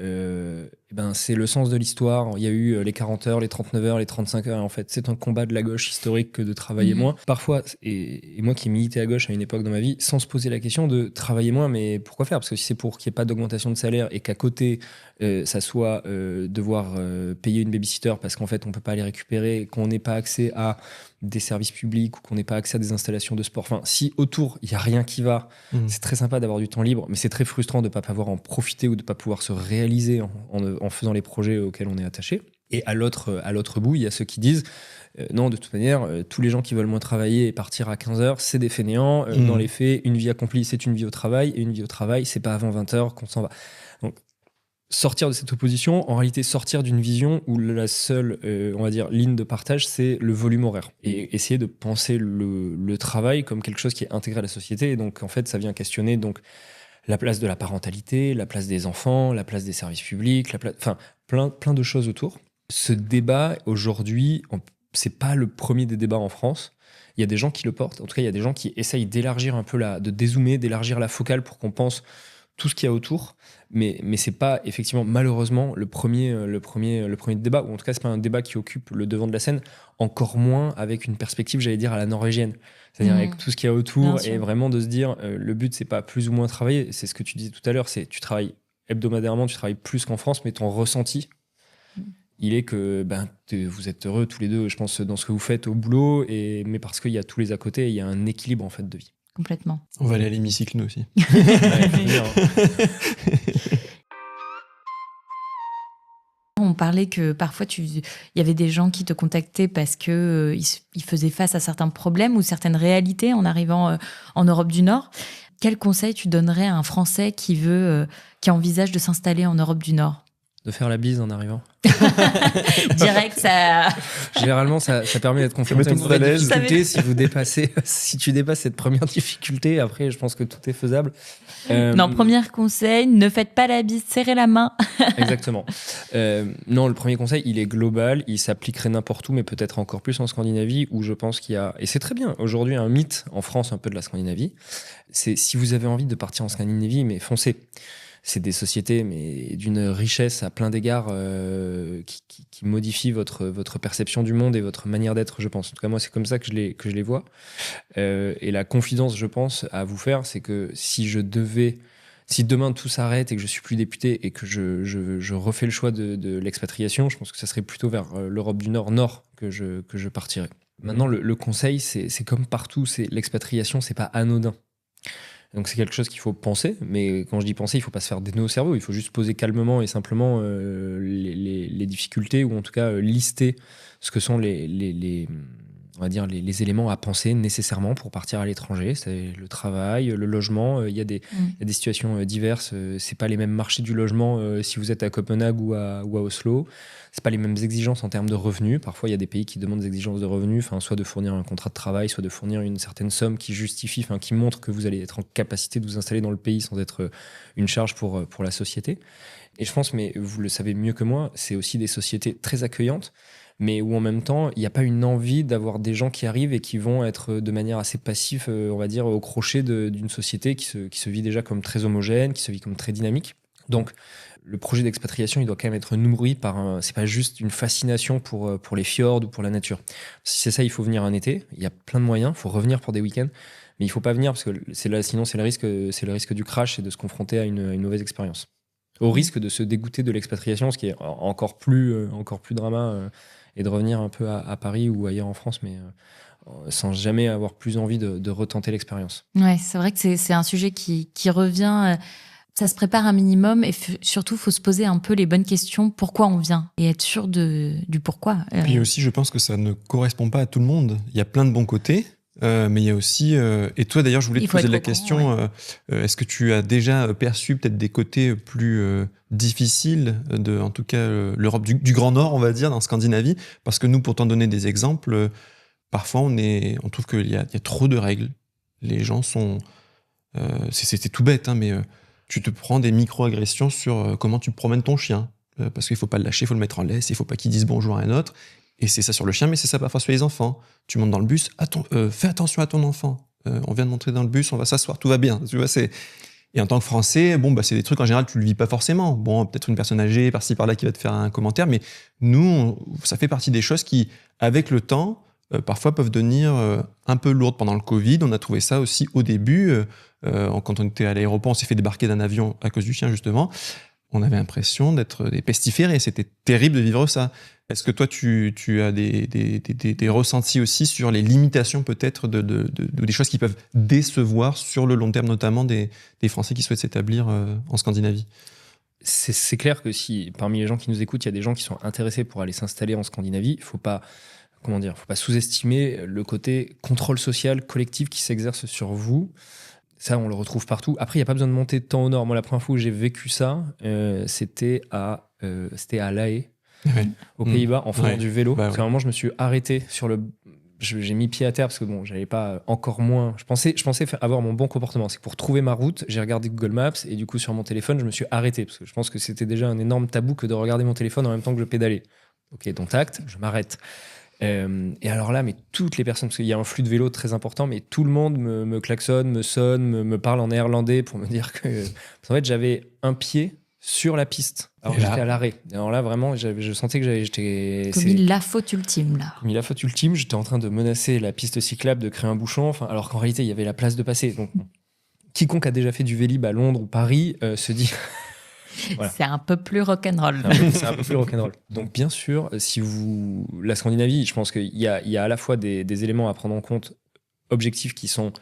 c'est le sens de l'histoire, il y a eu les 40 heures, les 39 heures, les 35 heures, en fait c'est un combat de la gauche historique que de travailler moins. Parfois, et moi qui militais à gauche à une époque dans ma vie, sans se poser la question de travailler moins, mais pourquoi faire? Parce que si c'est pour qu'il n'y ait pas d'augmentation de salaire et qu'à côté ça soit devoir payer une babysitter parce qu'en fait on peut pas les récupérer, qu'on n'ait pas accès à des services publics ou qu'on n'ait pas accès à des installations de sport. Enfin, si autour, il n'y a rien qui va, c'est très sympa d'avoir du temps libre, mais c'est très frustrant de ne pas pouvoir en profiter ou de ne pas pouvoir se réaliser en faisant les projets auxquels on est attaché. Et à l'autre bout, il y a ceux qui disent non, de toute manière, tous les gens qui veulent moins travailler et partir à 15 heures, c'est des fainéants. Dans les faits, une vie accomplie, c'est une vie au travail. Et une vie au travail, c'est pas avant 20 heures qu'on s'en va. Donc, sortir de cette opposition, en réalité sortir d'une vision où la seule, on va dire, ligne de partage, c'est le volume horaire. Et essayer de penser le travail comme quelque chose qui est intégré à la société. Et donc, en fait, ça vient questionner donc, la place de la parentalité, la place des enfants, la place des services publics, enfin, plein de choses autour. Ce débat, aujourd'hui, c'est pas le premier des débats en France. Il y a des gens qui le portent. En tout cas, il y a des gens qui essayent d'élargir un peu de dézoomer, d'élargir la focale pour qu'on pense tout ce qu'il y a autour, mais c'est pas effectivement malheureusement le premier débat, ou en tout cas c'est pas un débat qui occupe le devant de la scène, encore moins avec une perspective, j'allais dire, à la norvégienne, c'est-à-dire avec tout ce qu'il y a autour, et vraiment de se dire le but c'est pas plus ou moins travailler, c'est ce que tu disais tout à l'heure, c'est tu travailles hebdomadairement, tu travailles plus qu'en France, mais ton ressenti il est que vous êtes heureux tous les deux, je pense, dans ce que vous faites au boulot, mais parce qu'il y a tous les à côté, il y a un équilibre en fait de vie. Complètement. On va aller à l'hémicycle, nous aussi. On parlait que parfois, il y avait des gens qui te contactaient parce qu'ils faisaient face à certains problèmes ou certaines réalités en arrivant en Europe du Nord. Quel conseil tu donnerais à un Français qui envisage de s'installer en Europe du Nord ? De faire la bise en arrivant. Direct, ça... Généralement, ça permet d'être confronté à une vraie difficulté. Si tu dépasses cette première difficulté, après, je pense que tout est faisable. Non, premier conseil, ne faites pas la bise, serrez la main. Exactement. Non, le premier conseil, il est global, il s'appliquerait n'importe où, mais peut-être encore plus en Scandinavie, où je pense qu'il y a, et c'est très bien, aujourd'hui, un mythe en France un peu de la Scandinavie, c'est si vous avez envie de partir en Scandinavie, mais foncez. C'est des sociétés, mais d'une richesse à plein d'égards qui modifient votre perception du monde et votre manière d'être, je pense. En tout cas, moi, c'est comme ça que je les vois. Et la confidence, je pense, à vous faire, c'est que si demain tout s'arrête et que je suis plus député et que je refais le choix de l'expatriation, je pense que ça serait plutôt vers l'Europe du Nord que je partirais. Maintenant, le conseil, c'est comme partout, l'expatriation, c'est pas anodin. Donc c'est quelque chose qu'il faut penser, mais quand je dis penser, il ne faut pas se faire des nœuds au cerveau, il faut juste poser calmement et simplement les difficultés, ou en tout cas lister ce que sont on va dire les éléments à penser nécessairement pour partir à l'étranger. C'est le travail, le logement, il y a des situations diverses, c'est pas les mêmes marchés du logement si vous êtes à Copenhague ou à Oslo. C'est pas les mêmes exigences en termes de revenus. Parfois, il y a des pays qui demandent des exigences de revenus, soit de fournir un contrat de travail, soit de fournir une certaine somme qui justifie, qui montre que vous allez être en capacité de vous installer dans le pays sans être une charge pour la société. Et je pense, mais vous le savez mieux que moi, c'est aussi des sociétés très accueillantes, mais où en même temps, il n'y a pas une envie d'avoir des gens qui arrivent et qui vont être de manière assez passive, on va dire, au crochet d'une société qui se vit déjà comme très homogène, qui se vit comme très dynamique. Donc, le projet d'expatriation, il doit quand même être nourri c'est pas juste une fascination pour les fjords ou pour la nature. Si c'est ça, il faut venir un été. Il y a plein de moyens. Il faut revenir pour des week-ends. Mais il faut pas venir parce que sinon, c'est le risque du crash et de se confronter à une mauvaise expérience. Au risque de se dégoûter de l'expatriation, ce qui est encore plus drama, et de revenir un peu à Paris ou ailleurs en France, mais sans jamais avoir plus envie de retenter l'expérience. Ouais, c'est vrai que c'est un sujet qui revient ça se prépare un minimum et surtout, il faut se poser un peu les bonnes questions. Pourquoi on vient ? Et être sûr du pourquoi. Puis aussi, je pense que ça ne correspond pas à tout le monde. Il y a plein de bons côtés, mais il y a aussi... et toi, d'ailleurs, je voulais te poser la question, est-ce que tu as déjà perçu peut-être des côtés plus difficiles de, en tout cas, l'Europe du Grand Nord, on va dire, en Scandinavie ? Parce que nous, pour t'en donner des exemples, parfois, on trouve qu'il y a trop de règles. Les gens sont... c'est tout bête, hein, mais... tu te prends des micro-agressions sur comment tu promènes ton chien. Parce qu'il ne faut pas le lâcher, il faut le mettre en laisse, il ne faut pas qu'il dise bonjour à un autre. Et c'est ça sur le chien, mais c'est ça parfois sur les enfants. Tu montes dans le bus, fais attention à ton enfant. On vient de montrer dans le bus, on va s'asseoir, tout va bien. Tu vois, Et en tant que Français, c'est des trucs en général, tu ne le vis pas forcément. Bon, peut-être une personne âgée, par-ci, par-là, qui va te faire un commentaire, mais nous, ça fait partie des choses qui, avec le temps, parfois peuvent devenir un peu lourdes. Pendant le Covid, on a trouvé ça aussi au début. Quand on était à l'aéroport, on s'est fait débarquer d'un avion à cause du chien, justement. On avait l'impression d'être des pestiférés. C'était terrible de vivre ça. Est-ce que toi, tu as des ressentis aussi sur les limitations peut-être des choses qui peuvent décevoir sur le long terme, notamment des Français qui souhaitent s'établir en Scandinavie ? C'est clair que si parmi les gens qui nous écoutent, il y a des gens qui sont intéressés pour aller s'installer en Scandinavie, il faut pas sous-estimer le côté contrôle social collectif qui s'exerce sur vous. Ça, on le retrouve partout. Après, il n'y a pas besoin de monter tant au nord. Moi, la première fois où j'ai vécu ça, c'était à La Haye, aux Pays-Bas, en faisant du vélo. Parce qu'à un moment, je me suis arrêté j'ai mis pied à terre parce que j'avais pas encore moins. Je pensais avoir mon bon comportement. C'est que pour trouver ma route, j'ai regardé Google Maps et du coup, sur mon téléphone, je me suis arrêté parce que je pense que c'était déjà un énorme tabou que de regarder mon téléphone en même temps que je pédalais. Ok, donc tact, je m'arrête. Et alors là, mais toutes les personnes, parce qu'il y a un flux de vélo très important, mais tout le monde me klaxonne, me sonne, me parle en néerlandais pour me dire que... En fait, j'avais un pied sur la piste. Alors j'étais à l'arrêt. Alors là, vraiment, je sentais que j'étais... Commis la faute ultime, là. Commis la faute ultime, j'étais en train de menacer la piste cyclable, de créer un bouchon, alors qu'en réalité, il y avait la place de passer. Donc, quiconque a déjà fait du Vélib à Londres ou Paris se dit... Voilà. C'est un peu plus rock'n'roll. C'est un peu plus rock'n'roll. Donc bien sûr, la Scandinavie, je pense qu'il y a à la fois des éléments à prendre en compte objectifs qui sont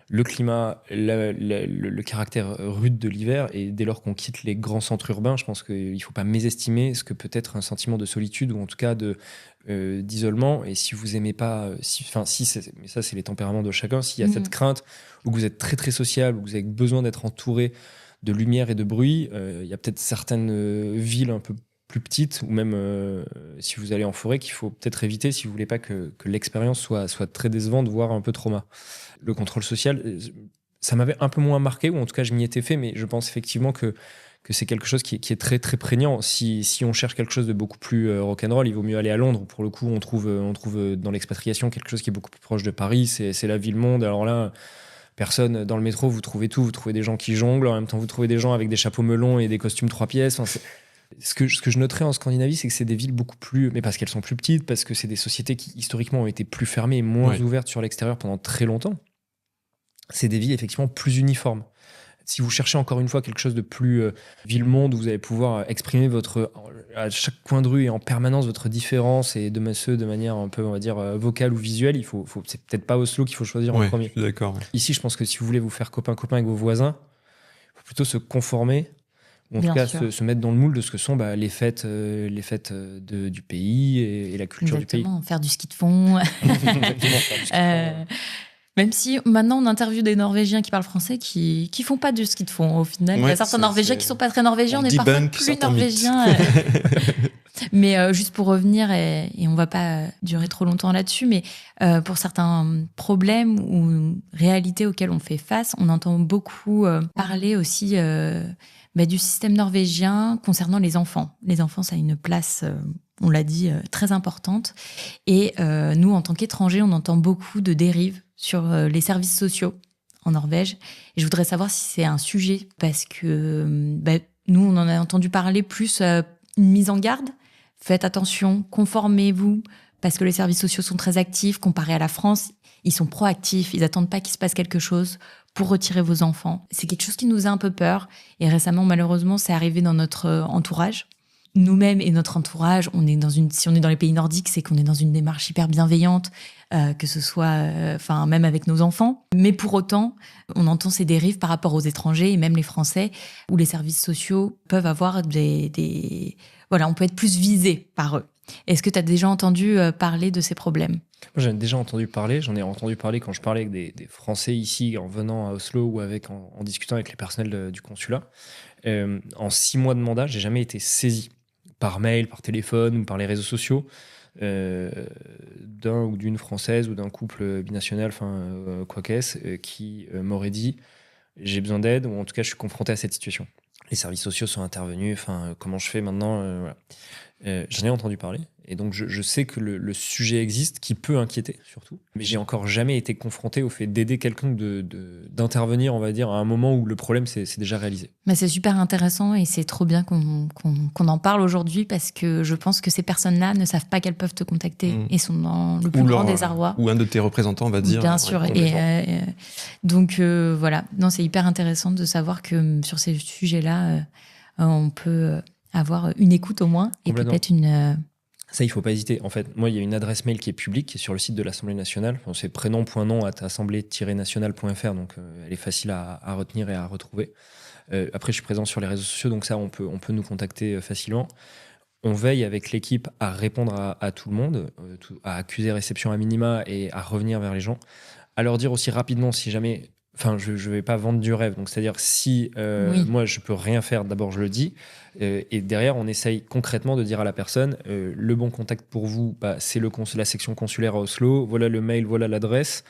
le climat, le caractère rude de l'hiver, et dès lors qu'on quitte les grands centres urbains, je pense qu'il ne faut pas mésestimer ce que peut être un sentiment de solitude ou en tout cas d'isolement. Et si vous aimez pas, mais ça c'est les tempéraments de chacun, s'il y a cette crainte ou que vous êtes très très sociable, ou que vous avez besoin d'être entouré de lumière et de bruit, il y a peut-être certaines villes un peu plus petites, ou même si vous allez en forêt, qu'il faut peut-être éviter si vous voulez pas que l'expérience soit très décevante, voire un peu trauma. Le contrôle social, ça m'avait un peu moins marqué, ou en tout cas je m'y étais fait, mais je pense effectivement que c'est quelque chose qui est très très prégnant. Si on cherche quelque chose de beaucoup plus rock'n'roll, il vaut mieux aller à Londres. Pour le coup, on trouve dans l'expatriation quelque chose qui est beaucoup plus proche de Paris. C'est la ville-monde. Alors là, personne dans le métro, vous trouvez tout. Vous trouvez des gens qui jonglent, en même temps vous trouvez des gens avec des chapeaux melons et des costumes 3 pièces. Enfin, ce que je noterais en Scandinavie, c'est que c'est des villes beaucoup plus... Mais parce qu'elles sont plus petites, parce que c'est des sociétés qui historiquement ont été plus fermées et moins ouvertes sur l'extérieur pendant très longtemps. C'est des villes effectivement plus uniformes. Si vous cherchez encore une fois quelque chose de plus ville-monde, où vous allez pouvoir exprimer à chaque coin de rue et en permanence votre différence, et de manière un peu, on va dire, vocale ou visuelle, c'est peut-être pas Oslo qu'il faut choisir en premier. Je suis d'accord. Ici, je pense que si vous voulez vous faire copain-copain avec vos voisins, il faut plutôt se conformer, ou en tout cas se mettre dans le moule de ce que sont les fêtes du pays et la culture du pays. Exactement, faire du ski de fond. Exactement, faire du ski de fond. Même si maintenant on interviewe des Norvégiens qui parlent français qui font pas du ski de fond au final. Il y a certains Norvégiens qui sont pas très norvégiens, on est parfois plus norvégiens. Mais juste pour revenir, et on va pas durer trop longtemps là-dessus, mais pour certains problèmes ou réalités auxquelles on fait face, on entend beaucoup parler aussi du système norvégien concernant les enfants. Les enfants, ça a une place... on l'a dit, très importante. Et nous, en tant qu'étrangers, on entend beaucoup de dérives sur les services sociaux en Norvège. Et je voudrais savoir si c'est un sujet, parce que nous, on en a entendu parler plus une mise en garde. Faites attention, conformez-vous, parce que les services sociaux sont très actifs. Comparé à la France, ils sont proactifs, ils n'attendent pas qu'il se passe quelque chose pour retirer vos enfants. C'est quelque chose qui nous a un peu peur. Et récemment, malheureusement, c'est arrivé dans notre entourage. nous-mêmes et notre entourage, si on est dans les pays nordiques, c'est qu'on est dans une démarche hyper bienveillante, que ce soit, même avec nos enfants. Mais pour autant, on entend ces dérives par rapport aux étrangers et même les Français, où les services sociaux peuvent avoir on peut être plus visé par eux. Est-ce que tu as déjà entendu parler de ces problèmes ? Moi, j'en ai déjà entendu parler. J'en ai entendu parler quand je parlais avec des Français ici, en venant à Oslo ou en discutant avec les personnels du consulat. En 6 mois de mandat, j'ai jamais été saisi par mail, par téléphone ou par les réseaux sociaux d'un ou d'une Française ou d'un couple binational, quoi qu'est-ce, qui m'aurait dit « j'ai besoin d'aide » ou en tout cas « je suis confronté à cette situation ». Les services sociaux sont intervenus, comment je fais maintenant voilà. J'en ai entendu parler et donc je sais que le sujet existe, qui peut inquiéter surtout, mais j'ai encore jamais été confronté au fait d'aider quelqu'un d'intervenir, on va dire, à un moment où le problème c'est déjà réalisé. Mais c'est super intéressant et c'est trop bien qu'on en parle aujourd'hui, parce que je pense que ces personnes-là ne savent pas qu'elles peuvent te contacter et sont dans le plus grand désarroi. Ou un de tes représentants va dire. Bien sûr. Donc voilà, non, c'est hyper intéressant de savoir que sur ces sujets-là, on peut avoir une écoute au moins et peut-être une... Ça, il ne faut pas hésiter. En fait, moi, il y a une adresse mail qui est publique, qui est sur le site de l'Assemblée nationale. C'est prénom.nom@assemblée-national.fr, donc elle est facile à retenir et à retrouver. Après, je suis présent sur les réseaux sociaux, donc ça, on peut nous contacter facilement. On veille avec l'équipe à répondre à tout le monde, à accuser réception à minima et à revenir vers les gens. À leur dire aussi rapidement si jamais... je ne vais pas vendre du rêve. Donc, c'est-à-dire, si moi, je ne peux rien faire, d'abord, je le dis. Et derrière, on essaye concrètement de dire à la personne, le bon contact pour vous, c'est la section consulaire à Oslo. Voilà le mail, voilà l'adresse.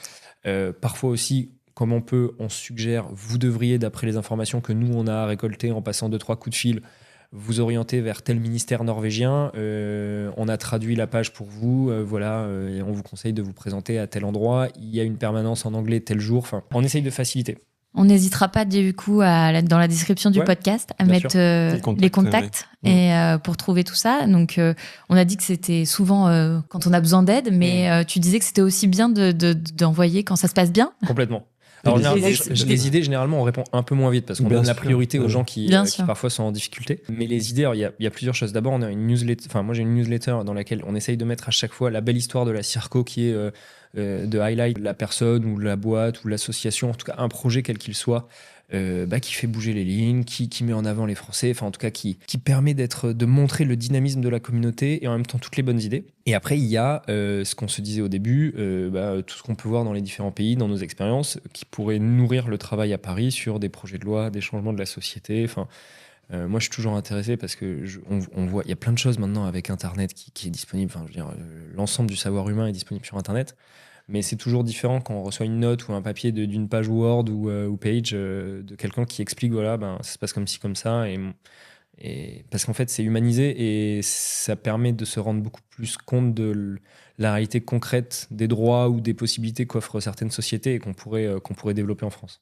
Parfois aussi, comme on peut, on suggère, vous devriez, d'après les informations que nous, on a récoltées en passant 2-3 coups de fil, vous orienter vers tel ministère norvégien. On a traduit la page pour vous. Et on vous conseille de vous présenter à tel endroit. Il y a une permanence en anglais tel jour. On essaye de faciliter. On n'hésitera pas du coup dans la description du podcast à mettre les contacts et pour trouver tout ça. Donc on a dit que c'était souvent quand on a besoin d'aide, mais tu disais que c'était aussi bien d'envoyer quand ça se passe bien. Complètement. Alors, les idées, généralement, on répond un peu moins vite parce qu'on donne la priorité aux gens qui parfois sont en difficulté. Mais les idées, il y a plusieurs choses. D'abord, on a une newsletter. Moi, j'ai une newsletter dans laquelle on essaye de mettre à chaque fois la belle histoire de la Circo, qui est de highlight la personne ou la boîte ou l'association, en tout cas un projet quel qu'il soit, qui fait bouger les lignes, qui met en avant les Français, en tout cas qui permet de montrer le dynamisme de la communauté et en même temps toutes les bonnes idées. Et après, il y a ce qu'on se disait au début, tout ce qu'on peut voir dans les différents pays, dans nos expériences, qui pourrait nourrir le travail à Paris sur des projets de loi, des changements de la société. Moi, je suis toujours intéressé parce que on voit, il y a plein de choses maintenant avec Internet qui est disponible. L'ensemble du savoir humain est disponible sur Internet. Mais c'est toujours différent quand on reçoit une note ou un papier d'une page Word ou Page de quelqu'un qui explique ça se passe comme ci, comme ça. Et parce qu'en fait, c'est humanisé et ça permet de se rendre beaucoup plus compte de la réalité concrète des droits ou des possibilités qu'offrent certaines sociétés et qu'on pourrait développer en France.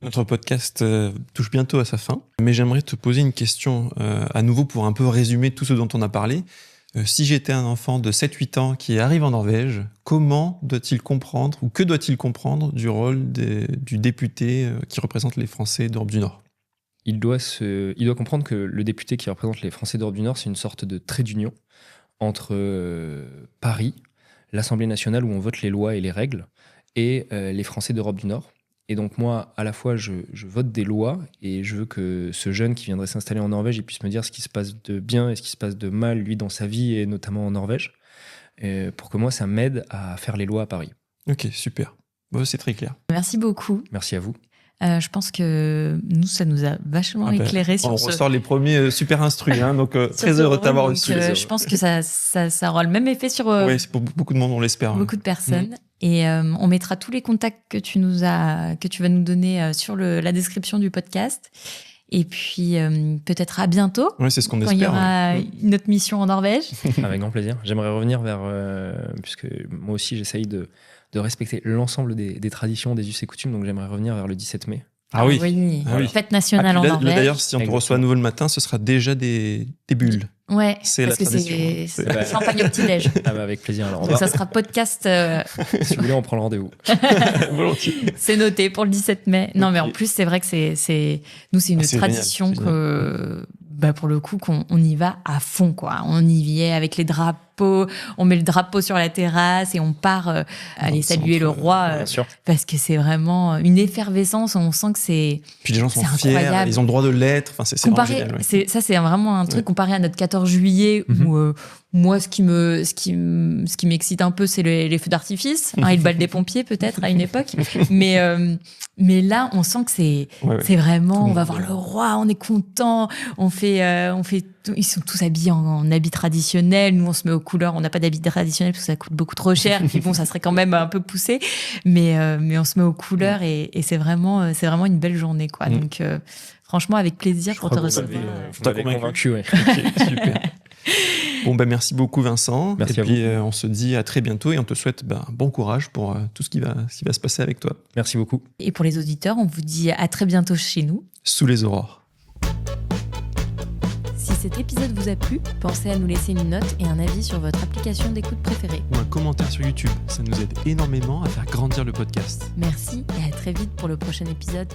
Notre podcast touche bientôt à sa fin, mais j'aimerais te poser une question à nouveau pour un peu résumer tout ce dont on a parlé. Si j'étais un enfant de 7-8 ans qui arrive en Norvège, comment doit-il comprendre ou que doit-il comprendre du rôle du député qui représente les Français d'Europe du Nord ? Il doit comprendre que le député qui représente les Français d'Europe du Nord, c'est une sorte de trait d'union entre Paris, l'Assemblée nationale où on vote les lois et les règles, et les Français d'Europe du Nord. Et donc moi, à la fois, je vote des lois et je veux que ce jeune qui viendrait s'installer en Norvège, il puisse me dire ce qui se passe de bien et ce qui se passe de mal, lui, dans sa vie, et notamment en Norvège, pour que moi, ça m'aide à faire les lois à Paris. Ok, super. Bon, c'est très clair. Merci beaucoup. Merci à vous. Je pense que nous, ça nous a vachement éclairé sur on ressort les premiers super instruits, donc très heureux de t'avoir reçu. Je pense que ça aura le même effet sur oui, c'est pour beaucoup de monde, on l'espère. Beaucoup de personnes. Et on mettra tous les contacts que tu vas nous donner sur la description du podcast. Et puis peut-être à bientôt. Oui, c'est ce qu'on espère. Quand il y aura une autre mission en Norvège. Avec grand plaisir. J'aimerais revenir puisque moi aussi j'essaye de respecter l'ensemble des traditions, des us et coutumes. Donc j'aimerais revenir vers le 17 mai. Ah oui. Fête nationale en Norvège. D'ailleurs, si on te reçoit à nouveau le matin, ce sera déjà des bulles. Ouais, C'est parce la que tradition. c'est champagne au petit-déj. Ah bah, avec plaisir. Alors, Donc ça sera podcast, si vous voulez, on prend le rendez-vous. Volontiers. c'est noté pour le 17 mai. Non, mais en plus, c'est vrai que nous, c'est une c'est tradition génial, que, pour le coup, qu'on y va à fond, quoi. On y vient avec les drapeaux, on met le drapeau sur la terrasse et on part aller saluer le roi Bien sûr. parce que c'est vraiment une effervescence. On sent que c'est Puis les gens sont c'est fiers, incroyable. ils ont le droit de l'être. Enfin, c'est vraiment comparé, génial. Ouais. ça c'est vraiment un truc comparé à notre 14 juillet où moi ce qui m'excite un peu c'est les feux d'artifice et le bal des pompiers peut-être à une époque mais là on sent que c'est vraiment on va voir le roi, on est content, on fait tout, ils sont tous habillés en habits traditionnels, nous on se met aux couleurs, on n'a pas d'habits traditionnels parce que ça coûte beaucoup trop cher puis bon ça serait quand même un peu poussé mais on se met aux couleurs et c'est vraiment une belle journée quoi. Donc franchement, avec plaisir pour te recevoir. Vous m'avez convaincu, ouais. Ok, super. Bon, merci beaucoup, Vincent. Merci et à puis, on se dit à très bientôt et on te souhaite bon courage pour tout ce qui va se passer avec toi. Merci beaucoup. Et pour les auditeurs, on vous dit à très bientôt chez nous. Sous les aurores. Si cet épisode vous a plu, pensez à nous laisser une note et un avis sur votre application d'écoute préférée. Ou un commentaire sur YouTube. Ça nous aide énormément à faire grandir le podcast. Merci et à très vite pour le prochain épisode.